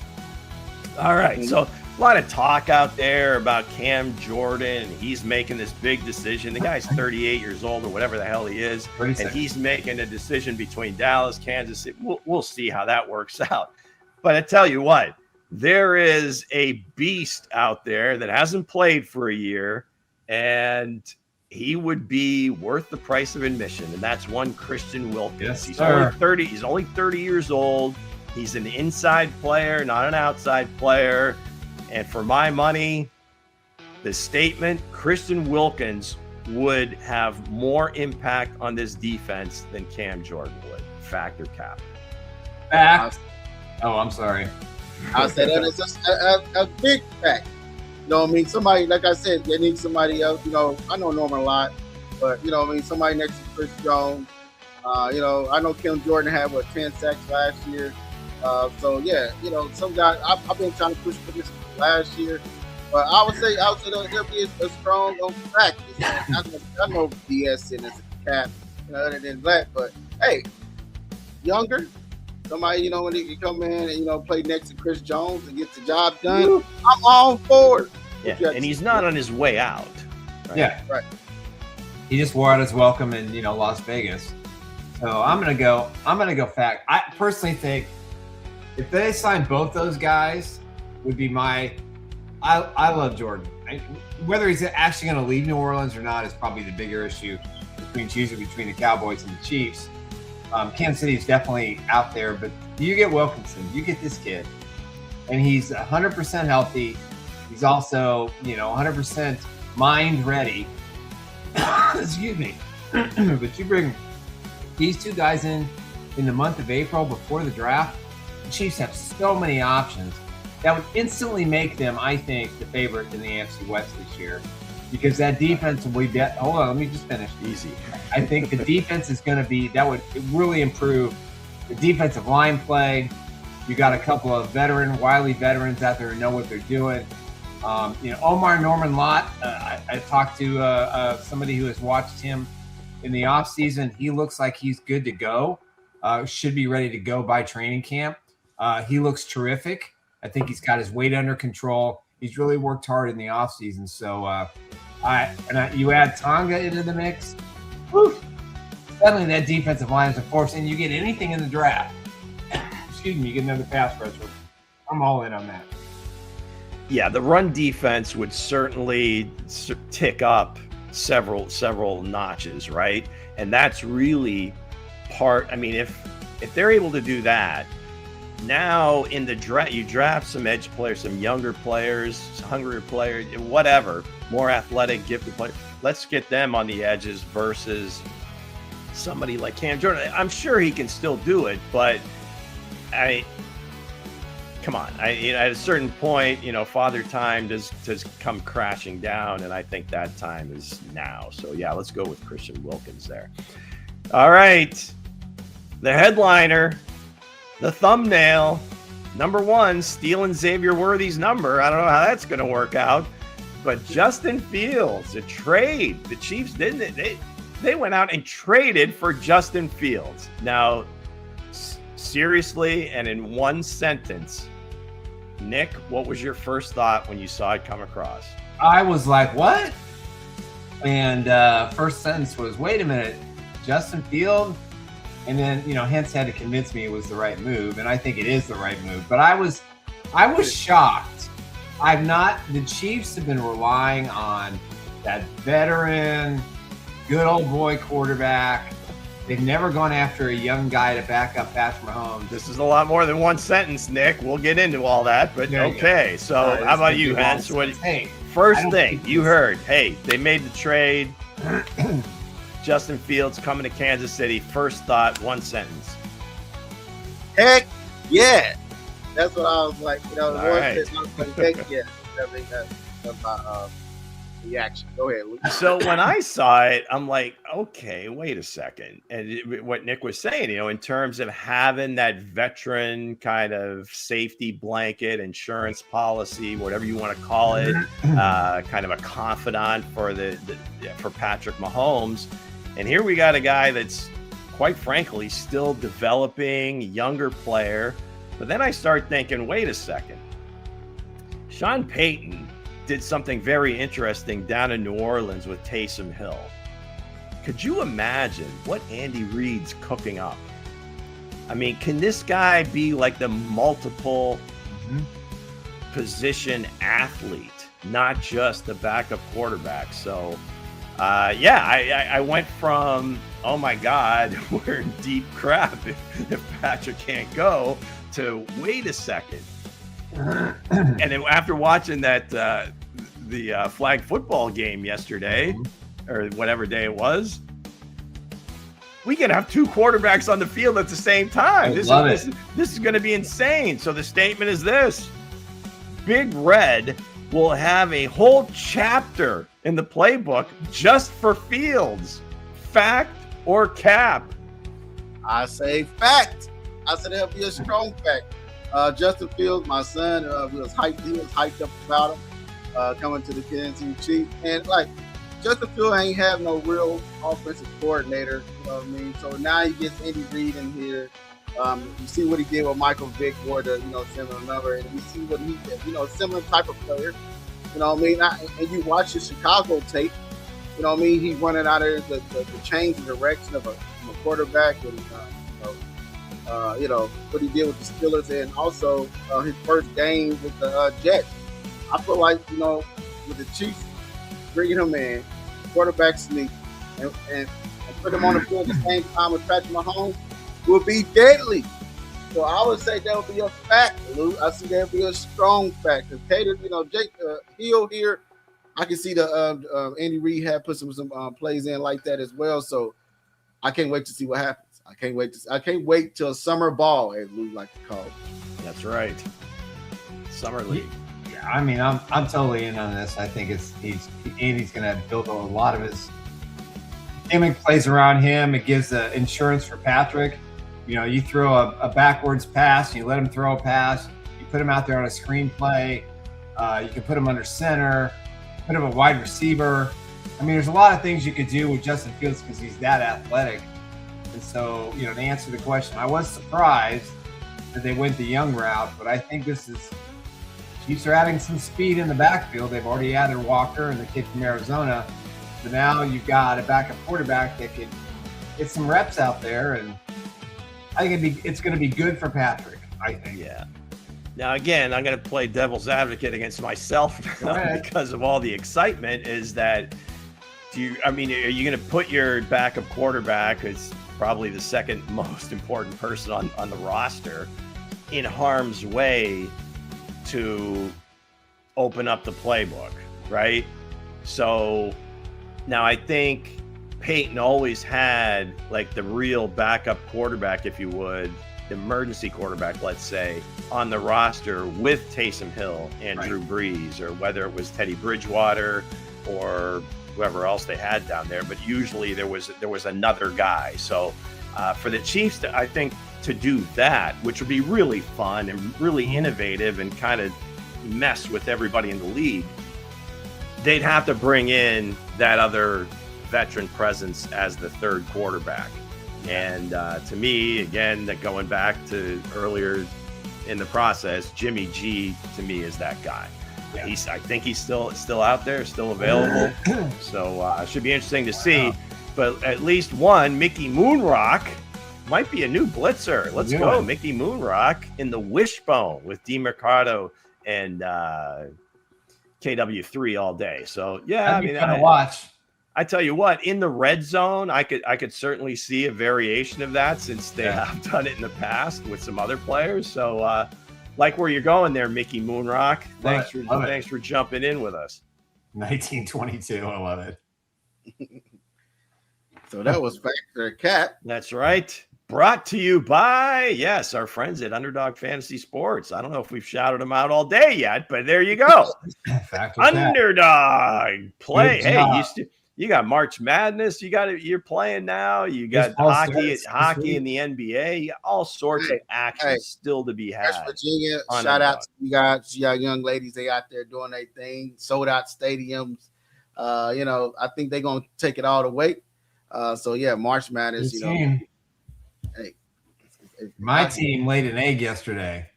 All right. So a lot of talk out there about Cam Jordan. He's making this big decision. The guy's 38 years old or whatever the hell he is, and he's making a decision between Dallas, Kansas City. We'll see how that works out. But I tell you what. There is a beast out there that hasn't played for a year, and he would be worth the price of admission, and that's one Christian Wilkins. Yes, he's sir. only 30. He's only 30 years old. He's an inside player, not an outside player. And for my money, the statement Christian Wilkins would have more impact on this defense than Cam Jordan would. Fact or cap? Fact. Oh, I'm sorry. I said that is a big fact. You know what I mean? Somebody, like I said, they need somebody else. You know, I know Norman a lot, but, you know what I mean? Somebody next to Chris Jones. You know, I know Kim Jordan had, 10 sacks last year. So, yeah, you know, some guys, I've been trying to push for this last year. But I would say there'll be a strong fact. I know BS in this cap, you know, other than that. But, hey, younger. Somebody, you know, when he can come in and, you know, play next to Chris Jones and get the job done, I'm all for it. Yeah, and he's not on his way out. Right? Yeah. Right. He just wore out his welcome in, you know, Las Vegas. So I'm gonna go fact. I personally think if they sign both those guys, would be I love Jordan. Whether he's actually gonna leave New Orleans or not is probably the bigger issue between the Cowboys and the Chiefs. Kansas City is definitely out there, but you get Wilkinson, you get this kid, and he's 100% healthy. He's also, you know, 100% mind ready. Excuse me. But you bring these two guys in the month of April before the draft, the Chiefs have so many options that would instantly make them, I think, the favorite in the AFC West this year. Because that defense will be hold on, let me just finish. Easy. I think the defense is going to be, that would really improve the defensive line play. You got a couple of wily veterans out there who know what they're doing. You know, Omar Norman Lott, I talked to somebody who has watched him in the offseason. He looks like he's good to go, should be ready to go by training camp. He looks terrific. I think he's got his weight under control. He's really worked hard in the offseason. So, you add Tonga into the mix, suddenly that defensive line is a force, and you get anything in the draft. Excuse me, you get another pass rusher. I'm all in on that. Yeah, the run defense would certainly tick up several notches, right? And that's really part. I mean, if they're able to do that, now in the draft, you draft some edge players, some younger players, hungrier players, whatever, more athletic, gifted players. Let's get them on the edges versus somebody like Cam Jordan. I'm sure he can still do it, but come on. At a certain point, you know, father time does come crashing down, and I think that time is now. So yeah, let's go with Christian Wilkins there. All right, the headliner. The thumbnail, number one, stealing Xavier Worthy's number. I don't know how that's going to work out. But Justin Fields, a trade. The Chiefs didn't. They went out and traded for Justin Fields. Now, seriously, and in one sentence, Nick, what was your first thought when you saw it come across? I was like, what? And first sentence was, wait a minute. Justin Field, and then Hense had to convince me it was the right move, and I think it is the right move. But I was shocked. The Chiefs have been relying on that veteran, good old boy quarterback. They've never gone after a young guy to back up Patrick Mahomes. This is a lot more than one sentence, Nick. We'll get into all that, but okay. So how about you, Hense? First thing you heard, hey, they made the trade. Justin Fields coming to Kansas City. First thought, one sentence. Heck yeah. That's what I was like. Right. Heck yeah. That's my reaction. Go ahead, Luke. So when I saw it, I'm like, okay, wait a second. And what Nick was saying, in terms of having that veteran kind of safety blanket, insurance policy, whatever you want to call it, kind of a confidant for for Patrick Mahomes. And here we got a guy that's, quite frankly, still developing, younger player. But then I start thinking, wait a second. Sean Payton did something very interesting down in New Orleans with Taysom Hill. Could you imagine what Andy Reid's cooking up? I mean, can this guy be like the multiple position athlete, not just the backup quarterback? So, I went from, oh my God, we're in deep crap if Patrick can't go, to wait a second. And then after watching that the flag football game yesterday, or whatever day it was, we can have two quarterbacks on the field at the same time. This is going to be insane. So the statement is this: Big Red will have a whole chapter in the playbook just for Fields. Fact or cap? I say fact. I said that'll be a strong fact. Justin Fields, my son, was hyped up about him coming to the Kansas City Chiefs. And Justin Fields ain't have no real offensive coordinator, you know what I mean? So now he gets Andy Reid in here. You see what he did with Michael Vick, or similar number, and you see what he did, similar type of player. You know what I mean? And you watch the Chicago tape, you know what I mean? He's running out of the change the direction of a quarterback, and what he did with the Steelers, and also his first game with the Jets. I feel like, with the Chiefs bringing him in, quarterback sneak, and put him on the field at the same time with Patrick Mahomes will be deadly. So I would say that would be a fact, Lou. I see that would be a strong fact. Because Tater, Jake Hill here, I can see the Andy Rehab put some plays in like that as well. So I can't wait to see what happens. I can't wait till summer ball, as Lou like to call it. That's right. Summer league. Yeah, I mean, I'm totally in on this. I think Andy's going to build a lot of his gimmick plays around him. It gives the insurance for Patrick. You throw a backwards pass, you let him throw a pass, you put him out there on a screen play, you can put him under center, put him a wide receiver. I mean, there's a lot of things you could do with Justin Fields because he's that athletic. And so, to answer the question, I was surprised that they went the young route, but I think Chiefs are adding some speed in the backfield. They've already added Walker and the kid from Arizona. So now you've got a backup quarterback that can get some reps out there, and I think it's going to be good for Patrick, I think. Yeah. Now, again, I'm going to play devil's advocate against myself because of all the excitement. Is that are you going to put your backup quarterback, who's probably the second most important person on the roster, in harm's way to open up the playbook, right? So now I think Peyton always had the real backup quarterback, if you would, emergency quarterback, let's say, on the roster with Taysom Hill and Drew Brees, or whether it was Teddy Bridgewater or whoever else they had down there. But usually there was another guy. So for the Chiefs, I think, to do that, which would be really fun and really innovative and kind of mess with everybody in the league, they'd have to bring in that other veteran presence as the third quarterback. And to me, again, that going back to earlier in the process, Jimmy G to me is that guy. Yeah. I think he's still out there, still available. So it should be interesting to see. but at least one, Mickey Moonrock, might be a new blitzer. Let's go, Mickey Moonrock in the wishbone with DeMarcado and KW3 all day. So yeah, I mean, watch. I tell you what, in the red zone, I could certainly see a variation of that since they have done it in the past with some other players. So like where you're going there, Mickey Moonrock. Thanks for jumping in with us. 1922, I love it. So that was Factor Cap. That's right. Brought to you by, yes, our friends at Underdog Fantasy Sports. I don't know if we've shouted them out all day yet, but there you go. Underdog play. Hey, you got March Madness. You're playing now. You got hockey in the NBA. You got all sorts of action still to be had. Virginia, shout out to you guys, young ladies. They out there doing their thing. Sold out stadiums. I think they're gonna take it all the way. So yeah, March Madness. My team laid an egg yesterday.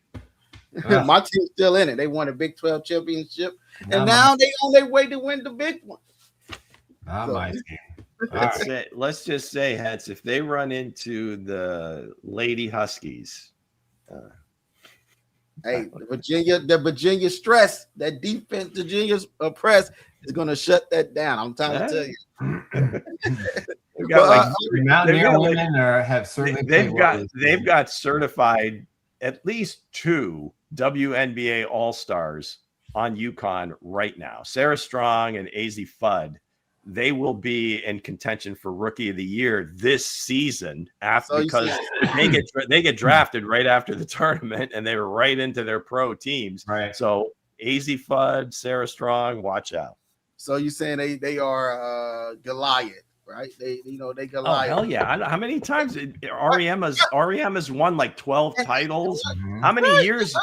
My team's still in it. They won a Big 12 championship, and now they on their way to win the big one. My team. Let's just say, Hense, if they run into the Lady Huskies, the Virginia stress, that defense, Virginia's press is going to shut that down. I'm trying to tell you. They've got certified at least 2 WNBA All-Stars on UConn right now. Sarah Strong and AZ Fudd. They will be in contention for Rookie of the Year this season because they get drafted right after the tournament and they were right into their pro teams. Right. So AZ Fudd, Sarah Strong, watch out. So you're saying they are Goliath, right? They Goliath. Oh hell yeah! How many times REM has won like 12 titles? Mm-hmm. How many years?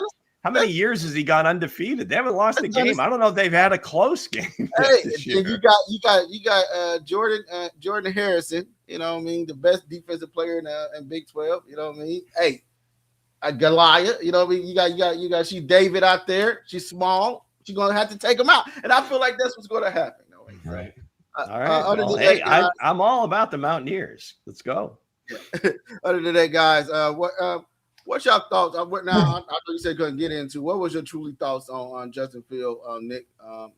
How many years has he gone undefeated? They haven't lost a game. I don't know if they've had a close game. This year. You got Jordan Harrison. You know what I mean? The best defensive player in Big 12. You know what I mean? Hey, Goliath. You know what I mean? You got David out there. She's small. She's gonna have to take him out, and I feel like that's what's going to happen. Right. All right. I'm all about the Mountaineers. Let's go. Other than that, guys, what's your thoughts? I know you said couldn't get into. What was your truly thoughts on Justin Fields, Nick,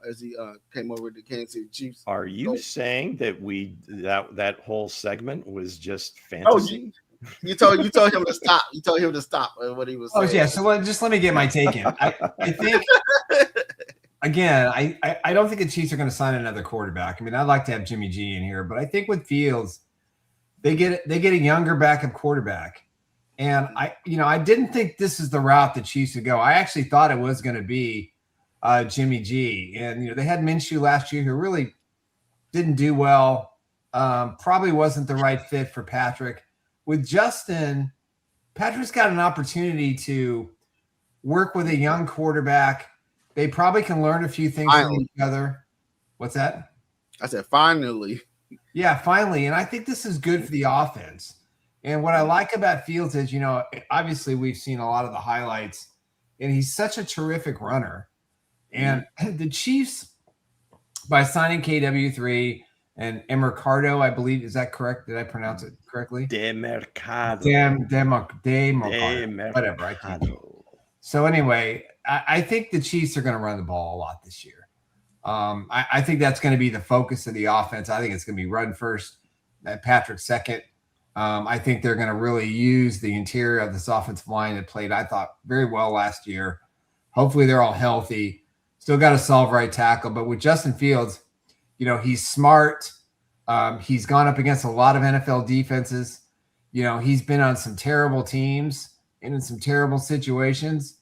as he came over to Kansas City Chiefs? Are you saying that that whole segment was just fantasy? You told him to stop. You told him to stop what he was saying. Oh yeah. So just let me get my take in. I think. Again, I don't think the Chiefs are going to sign another quarterback. I mean, I'd like to have Jimmy G in here, but I think with Fields, they get a younger backup quarterback. And I didn't think this is the route the Chiefs would go. I actually thought it was going to be Jimmy G. And they had Minshew last year who really didn't do well. Probably wasn't the right fit for Patrick. With Justin, Patrick's got an opportunity to work with a young quarterback. They probably can learn a few things from each other. What's that? I said finally. Yeah, finally. And I think this is good for the offense. And what I like about Fields is, obviously we've seen a lot of the highlights, and he's such a terrific runner. And the Chiefs, by signing KW3 and Mercado, I believe, is that correct? Did I pronounce it correctly? DeMarcado. Whatever. I can't. So anyway, I think the Chiefs are going to run the ball a lot this year. I think that's going to be the focus of the offense. I think it's going to be run first, Patrick second. I think they're going to really use the interior of this offensive line that played, I thought, very well last year. Hopefully they're all healthy. Still got to solve right tackle. But with Justin Fields, he's smart. He's gone up against a lot of NFL defenses. He's been on some terrible teams and in some terrible situations.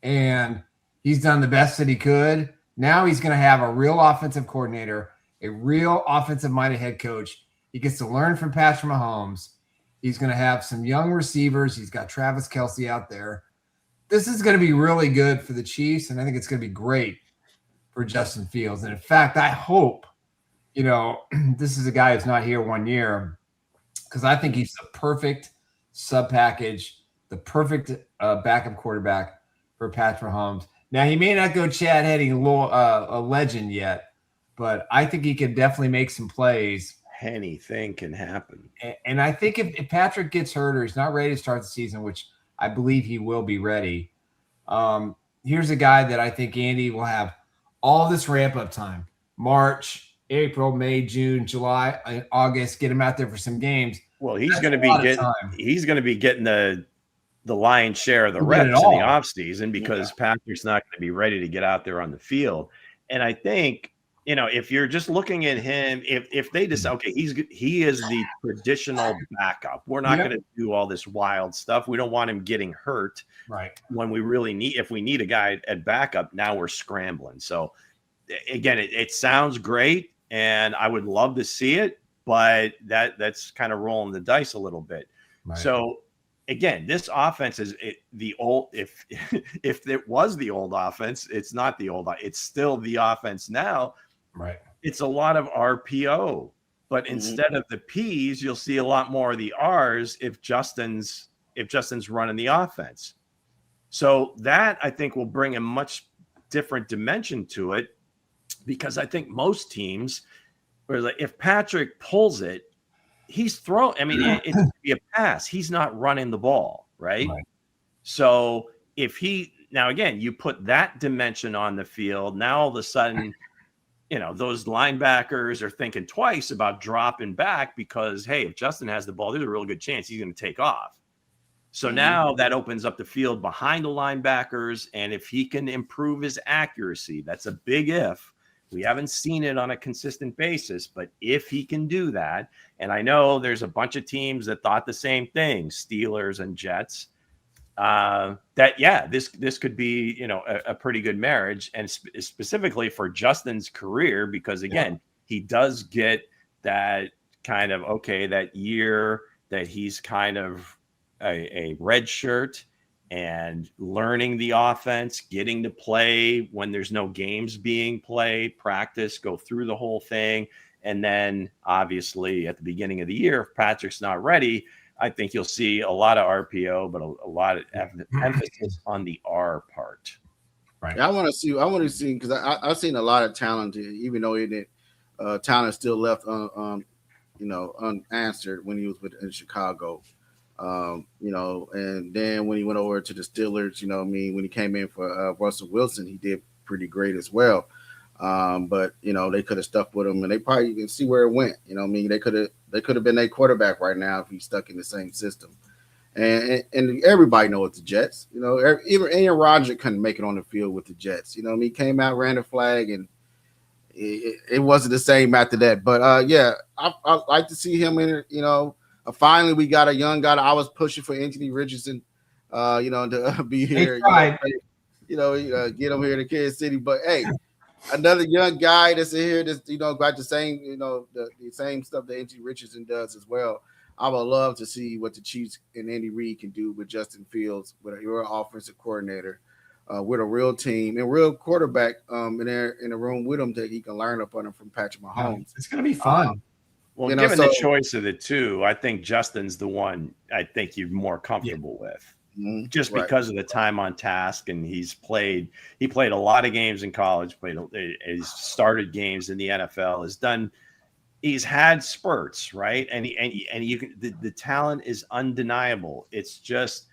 And he's done the best that he could. Now he's going to have a real offensive coordinator, a real offensive-minded head coach. He gets to learn from Patrick Mahomes. He's going to have some young receivers. He's got Travis Kelce out there. This is going to be really good for the Chiefs, and I think it's going to be great for Justin Fields. And in fact, I hope, this is a guy who's not here 1 year, because I think he's the perfect sub-package, the perfect backup quarterback for Patrick Mahomes. Now, he may not go Chad Henne a legend yet, but I think he can definitely make some plays anything can happen. And I think if Patrick gets hurt or he's not ready to start the season, which I believe he will be ready, here's a guy that I think Andy will have all this ramp-up time. March, April, May, June, July, August, get him out there for some games. Well, he's going to be getting the lion's share of the reps in the offseason because Patrick's not going to be ready to get out there on the field. And I think, if you're just looking at him, if they decide, okay, he is the traditional backup. We're not going to do all this wild stuff. We don't want him getting hurt. Right. When if we need a guy at backup, now we're scrambling. So again, it sounds great and I would love to see it, but that's kind of rolling the dice a little bit. Right. So again, this offense is the old. If it was the old offense, it's not the old. It's still the offense now. Right. It's a lot of RPO, but instead of the P's, you'll see a lot more of the R's if Justin's running the offense. So that I think will bring a much different dimension to it, because I think most teams, where like if Patrick pulls it, he's throwing. I mean, it's going to be a pass. He's not running the ball, right? So if now again, you put that dimension on the field, now all of a sudden, those linebackers are thinking twice about dropping back because, hey, if Justin has the ball, there's a real good chance he's going to take off. So now that opens up the field behind the linebackers, and if he can improve his accuracy, that's a big if. We haven't seen it on a consistent basis, but if he can do that, and I know there's a bunch of teams that thought the same thing, Steelers and Jets, this could be, a pretty good marriage, and specifically for Justin's career, because again, he does get that kind of, that year that he's kind of a red shirt and learning the offense, getting to play when there's no games being played, practice, go through the whole thing. And then obviously at the beginning of the year, if Patrick's not ready, I think you'll see a lot of RPO, but a lot of emphasis on the R part. Right. I want to see, because I've seen a lot of talent, even though talent still left unanswered when he was in Chicago. And then when he went over to the Steelers, when he came in for Russell Wilson, he did pretty great as well. But they could have stuck with him, and they probably can see where it went. They could have been a quarterback right now if he's stuck in the same system. And everybody knows the Jets. Even Aaron Rodgers couldn't make it on the field with the Jets. He came out, ran the flag, and it wasn't the same after that. But I like to see him in. Finally, we got a young guy. I was pushing for Anthony Richardson, to be here. Get him here to Kansas City. But hey, another young guy that's in here that's got the same, the same stuff that Anthony Richardson does as well. I would love to see what the Chiefs and Andy Reid can do with Justin Fields, with a real offensive coordinator, with a real team and real quarterback in the room with him that he can learn upon him from Patrick Mahomes. It's going to be fun. Well, given the choice of the two, I think Justin's the one I think you're more comfortable with, just because of the time on task. And he played a lot of games in college, he's started games in the NFL, he's had spurts, right? And you can, the talent is undeniable. It's just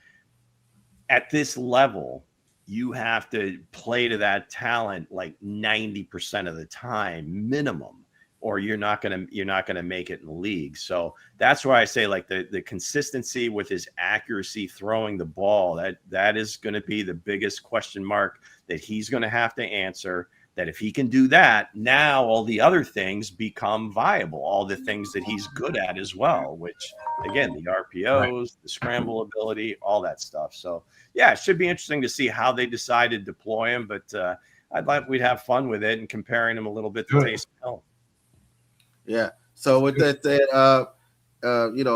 at this level, you have to play to that talent like 90% of the time minimum, or you're not gonna make it in the league. So that's why I say like the consistency with his accuracy throwing the ball, that is going to be the biggest question mark that he's going to have to answer. That if he can do that, now all the other things become viable, all the things that he's good at as well, which again, the RPOs, the scramble ability, all that stuff. So yeah, it should be interesting to see how they decide to deploy him, but we'd have fun with it and comparing him a little bit to Taysom Hill. Yeah. So with that said,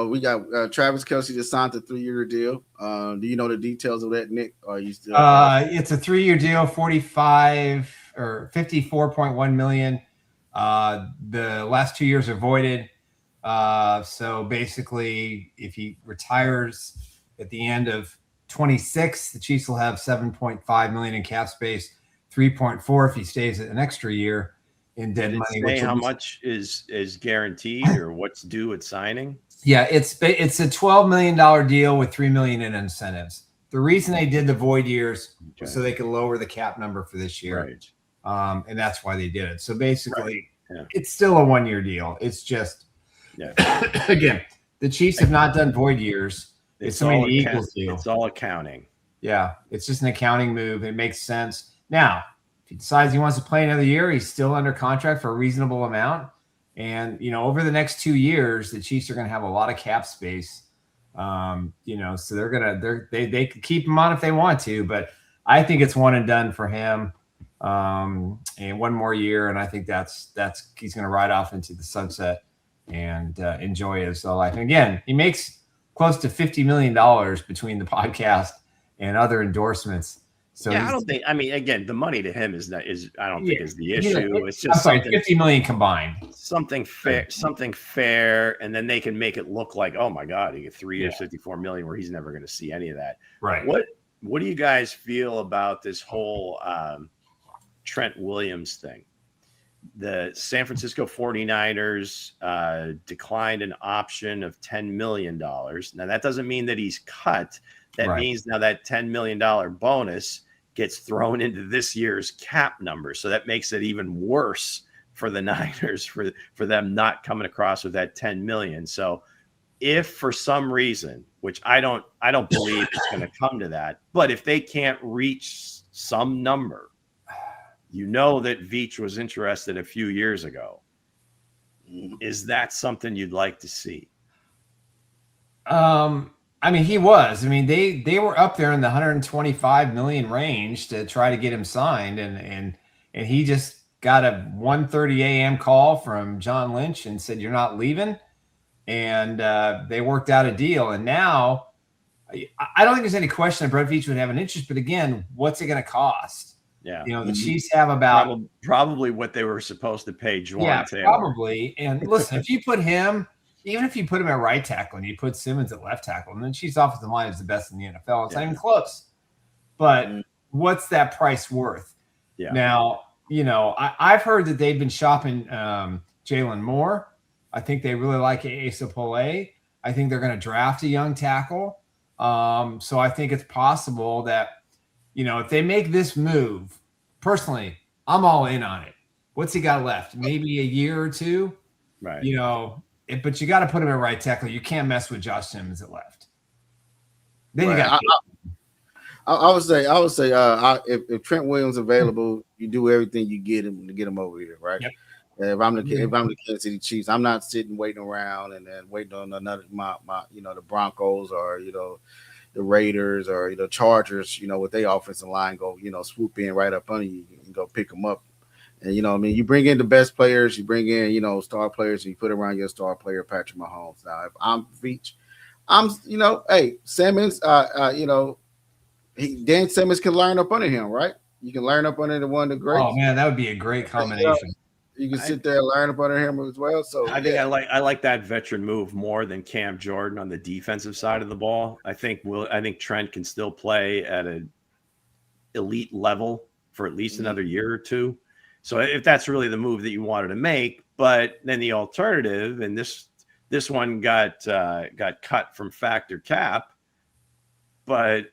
we got Travis Kelce just signed a 3-year deal. Do you know the details of that, Nick? Or are you still? It's a 3-year deal, 45 or 54.1 million. The last 2 years are voided. So basically, if he retires at the end of 26, the Chiefs will have 7.5 million in cap space, 3.4 if he stays an extra year. in dead money. Say how much is guaranteed or what's due at signing? Yeah, it's a $12 million deal with $3 million in incentives. The reason they did the void years was so they could lower the cap number for this year. Right. And that's why they did it. So basically, it's still a 1-year deal. It's just, again, the Chiefs have not done void years. It's something the Eagles do. It's all accounting. Yeah, it's just an accounting move. It makes sense. Now, if he decides he wants to play another year, he's still under contract for a reasonable amount. And, over the next 2 years, the Chiefs are going to have a lot of cap space. So they could keep him on if they want to, but I think it's one and done for him. And 1 more year. And I think that's he's going to ride off into the sunset and enjoy his life. And again, he makes close to $50 million between the podcast and other endorsements. So I don't think. I mean, again, the money to him is I don't think is the issue. It's just $50 million combined. Something fair, and then they can make it look like, oh my God, he get 3 years, $54 million, where he's never going to see any of that. Right. What do you guys feel about this whole Trent Williams thing? The San Francisco 49ers declined an option of $10 million. Now, that doesn't mean that he's cut. That means now that $10 million bonus gets thrown into this year's cap number. So that makes it even worse for the Niners for them not coming across with that $10 million. So if for some reason, which I don't believe it's going to come to that, but if they can't reach some number, that Veach was interested a few years ago. Is that something you'd like to see? I mean, he was. I mean, they were up there in the 125 million range to try to get him signed, and he just got a 1:30 a.m. call from John Lynch and said, "You're not leaving," and they worked out a deal. And now, I don't think there's any question that Brett Veach would have an interest. But again, what's it going to cost? Yeah, the Chiefs have about probably what they were supposed to pay Juwan Taylor. Probably. And listen, if you put him. Even if you put him at right tackle and you put Simmons at left tackle, and then Chiefs offensive line is the best in the NFL. It's not even close. But what's that price worth? Yeah. Now, I've heard that they've been shopping Jalen Moore. I think they really like Asa Polle. I think they're going to draft a young tackle. So I think it's possible that, if they make this move, personally, I'm all in on it. What's he got left? Maybe a year or two? Right. But you got to put him at right tackle. You can't mess with Josh Simmons at left. Then you got. I would say, if Trent Williams available, you do everything you get him to get him over here, right? Yep. If I'm the Kansas City Chiefs, I'm not sitting waiting around and then waiting on another the Broncos or the Raiders or Chargers, with their offensive line go swoop in right up under you and go pick them up. And you bring in the best players, you bring in, star players, and you put around your star player, Patrick Mahomes. Now, if I'm Veach, Simmons, Dan Simmons can learn up under him, right? You can learn up under one of the greats. Oh man, that would be a great combination. You can sit there and learn up under him as well. So I think I like that veteran move more than Cam Jordan on the defensive side of the ball. I think Trent can still play at an elite level for at least another year or two. So if that's really the move that you wanted to make, but then the alternative, and this one got cut from factor cap, but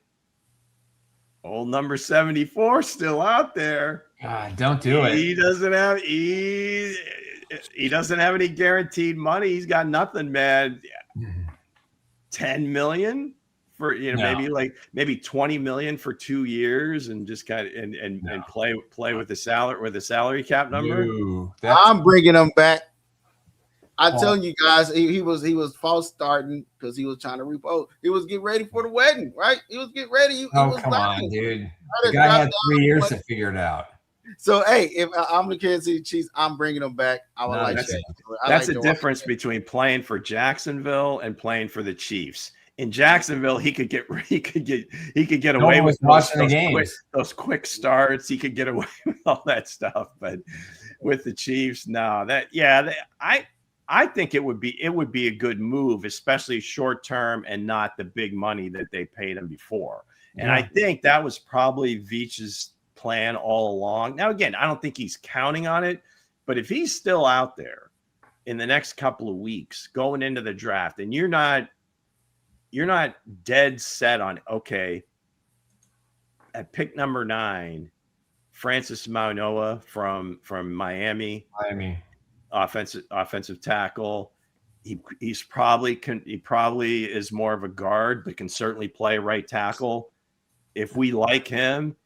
old number 74 still out there. God, don't do it. He doesn't have any guaranteed money. He's got nothing, man. 10 million for maybe 20 million for 2 years and just kind of and play with the salary cap number. I'm bringing him back. I'm telling you guys, he was false starting because he was trying to repost. He was getting ready for the wedding, right? He was getting ready. Come on, dude. The guy had 3 years to figure it out. So, hey, if I'm the Kansas City Chiefs, I'm bringing them back. That's the difference between playing for Jacksonville and playing for the Chiefs. In Jacksonville, he could get away with those quick starts. He could get away with all that stuff. But with the Chiefs, no. I think it would be a good move, especially short term and not the big money that they paid him before. And I think that was probably Veach's plan all along. Now, again, I don't think he's counting on it, But if he's still out there in the next couple of weeks going into the draft, and you're not dead set on, okay, at pick number 9, Francis Maunoa from Miami, offensive tackle. He probably is more of a guard, but can certainly play right tackle. If we like him,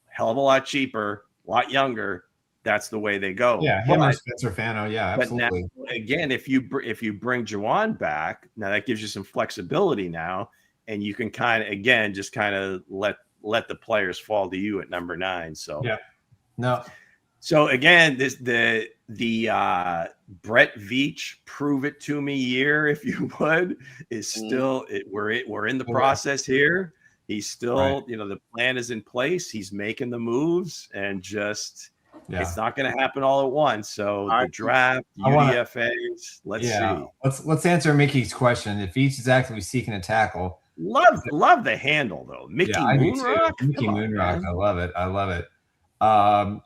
hell of a lot cheaper, a lot younger, that's the way they go. Yeah, him or Spencer Fano. Yeah, absolutely. But now, again, if you bring Juwan back, now that gives you some flexibility now, and you can kind of let the players fall to you at number 9. So yeah, no. So again, the Brett Veach prove it to me year, if you would, is still we're in the process here. He's still, the plan is in place. He's making the moves, and just it's not going to happen all at once. So the draft, UDFAs, let's see. Let's answer Mickey's question. If Veach is actively seeking a tackle, love the handle though, Mickey Moonrock. Mickey Moonrock, I love it.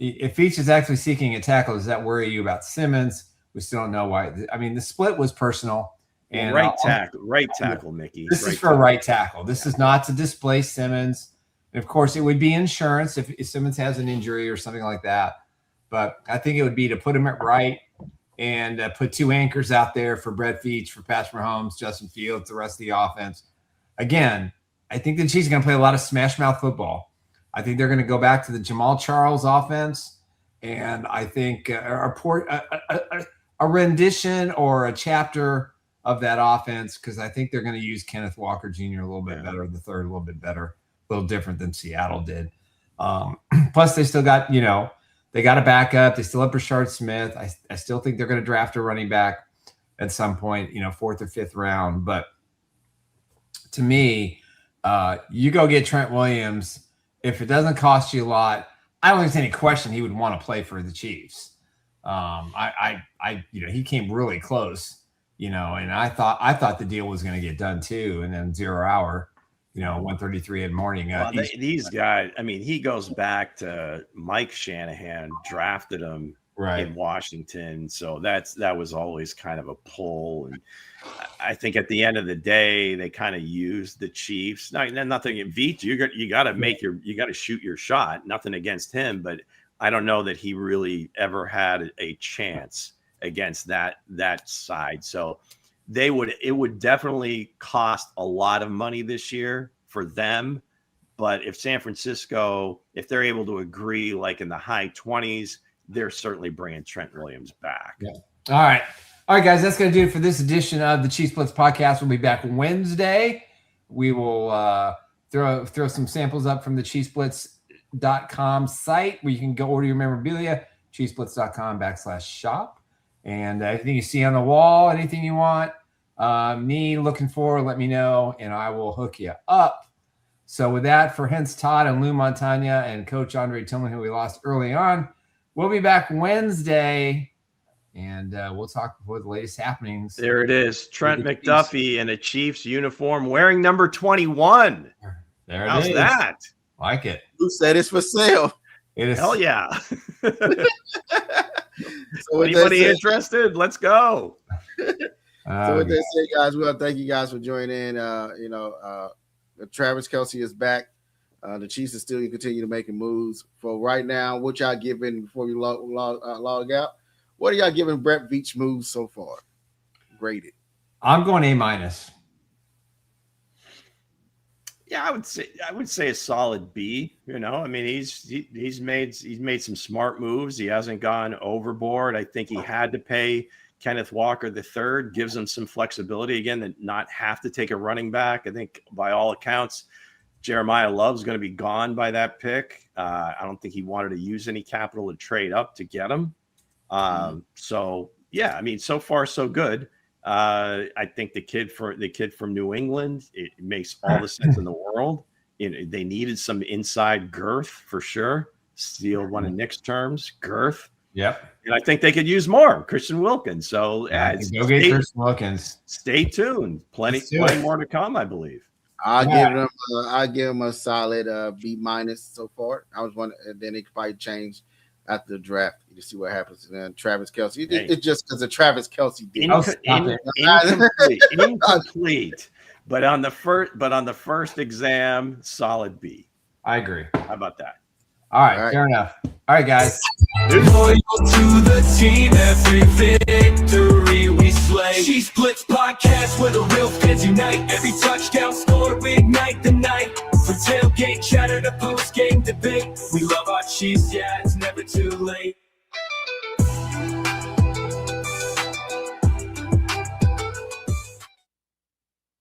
If Veach is actually seeking a tackle, does that worry you about Simmons? We still don't know why. I mean, the split was personal. And right tackle, Mickey. This is for a right tackle. This is not to displace Simmons. And of course, it would be insurance if Simmons has an injury or something like that. But I think it would be to put him at right and put 2 anchors out there for Brett Veach, for Patrick Mahomes, Justin Fields, the rest of the offense. Again, I think the Chiefs are going to play a lot of smash mouth football. I think they're going to go back to the Jamal Charles offense, and I think a rendition or a chapter of that offense, because I think they're going to use Kenneth Walker Jr. a little bit better, the third a little bit better, a little different than Seattle did. Plus, they still got, they got a backup. They still have Brashard Smith. I still think they're going to draft a running back at some point, 4th or 5th round. But to me, you go get Trent Williams. If it doesn't cost you a lot, I don't think there's any question he would want to play for the Chiefs. He came really close, and I thought the deal was going to get done too. And then 0 hour, 1:33 in the morning. These guys, I mean, he goes back to Mike Shanahan drafted him in Washington. So that was always kind of a pull. And I think at the end of the day, they kind of used the Chiefs. Nothing Veach, you got to shoot your shot. Nothing against him, but I don't know that he really ever had a chance against that side. So it would definitely cost a lot of money this year for them. But if San Francisco, if they're able to agree like in the high 20s, they're certainly bringing Trent Williams back. Yeah. All right, guys, that's going to do it for this edition of the Chiefs Blitz podcast. We'll be back Wednesday. We will throw some samples up from the ChiefsBlitz.com site where you can go order your memorabilia, ChiefsBlitz.com/shop. And anything you see on the wall, anything you want me looking for, let me know, and I will hook you up. So with that, for Hense Todd and Lou Montagna and Coach Andre Tillman, who we lost early on, we'll be back Wednesday, and we'll talk before the latest happenings. There it is. Trent McDuffie in a Chiefs uniform wearing number 21. There it How's is. that? Like it. Who said it's for sale? It is. Hell yeah. So anybody interested? Let's go. So with that said, guys, well, thank you guys for joining in. Travis Kelce is back. The Chiefs are still continue to making moves. For right now, what y'all giving before we log out? What are y'all giving Brett Veach moves so far? Graded. I'm going A-. Yeah, I would say a solid B. I mean, he's made some smart moves. He hasn't gone overboard. I think he had to pay Kenneth Walker III, gives him some flexibility again, to not have to take a running back. I think by all accounts, Jeremiah Love's going to be gone by that pick. I don't think he wanted to use any capital to trade up to get him. So yeah, I mean, so far so good. I think the kid from New England, it makes all the sense in the world. They needed some inside girth for sure. Steal one of Nick's terms, girth. Yep. And I think they could use more Christian Wilkins. So go get Christian Wilkins. Stay tuned. Plenty more to come, I believe. I'll give him a solid B- so far. I was wondering, then it could probably change after the draft. You see what happens. And then Travis Kelce. It's just because of Travis Kelce did. Incomplete. But on the first exam, solid B. I agree. How about that? All right, fair enough. All right, guys. Loyal to the team, every victory we slay. Chiefs Blitz podcast where the real fans unite. Every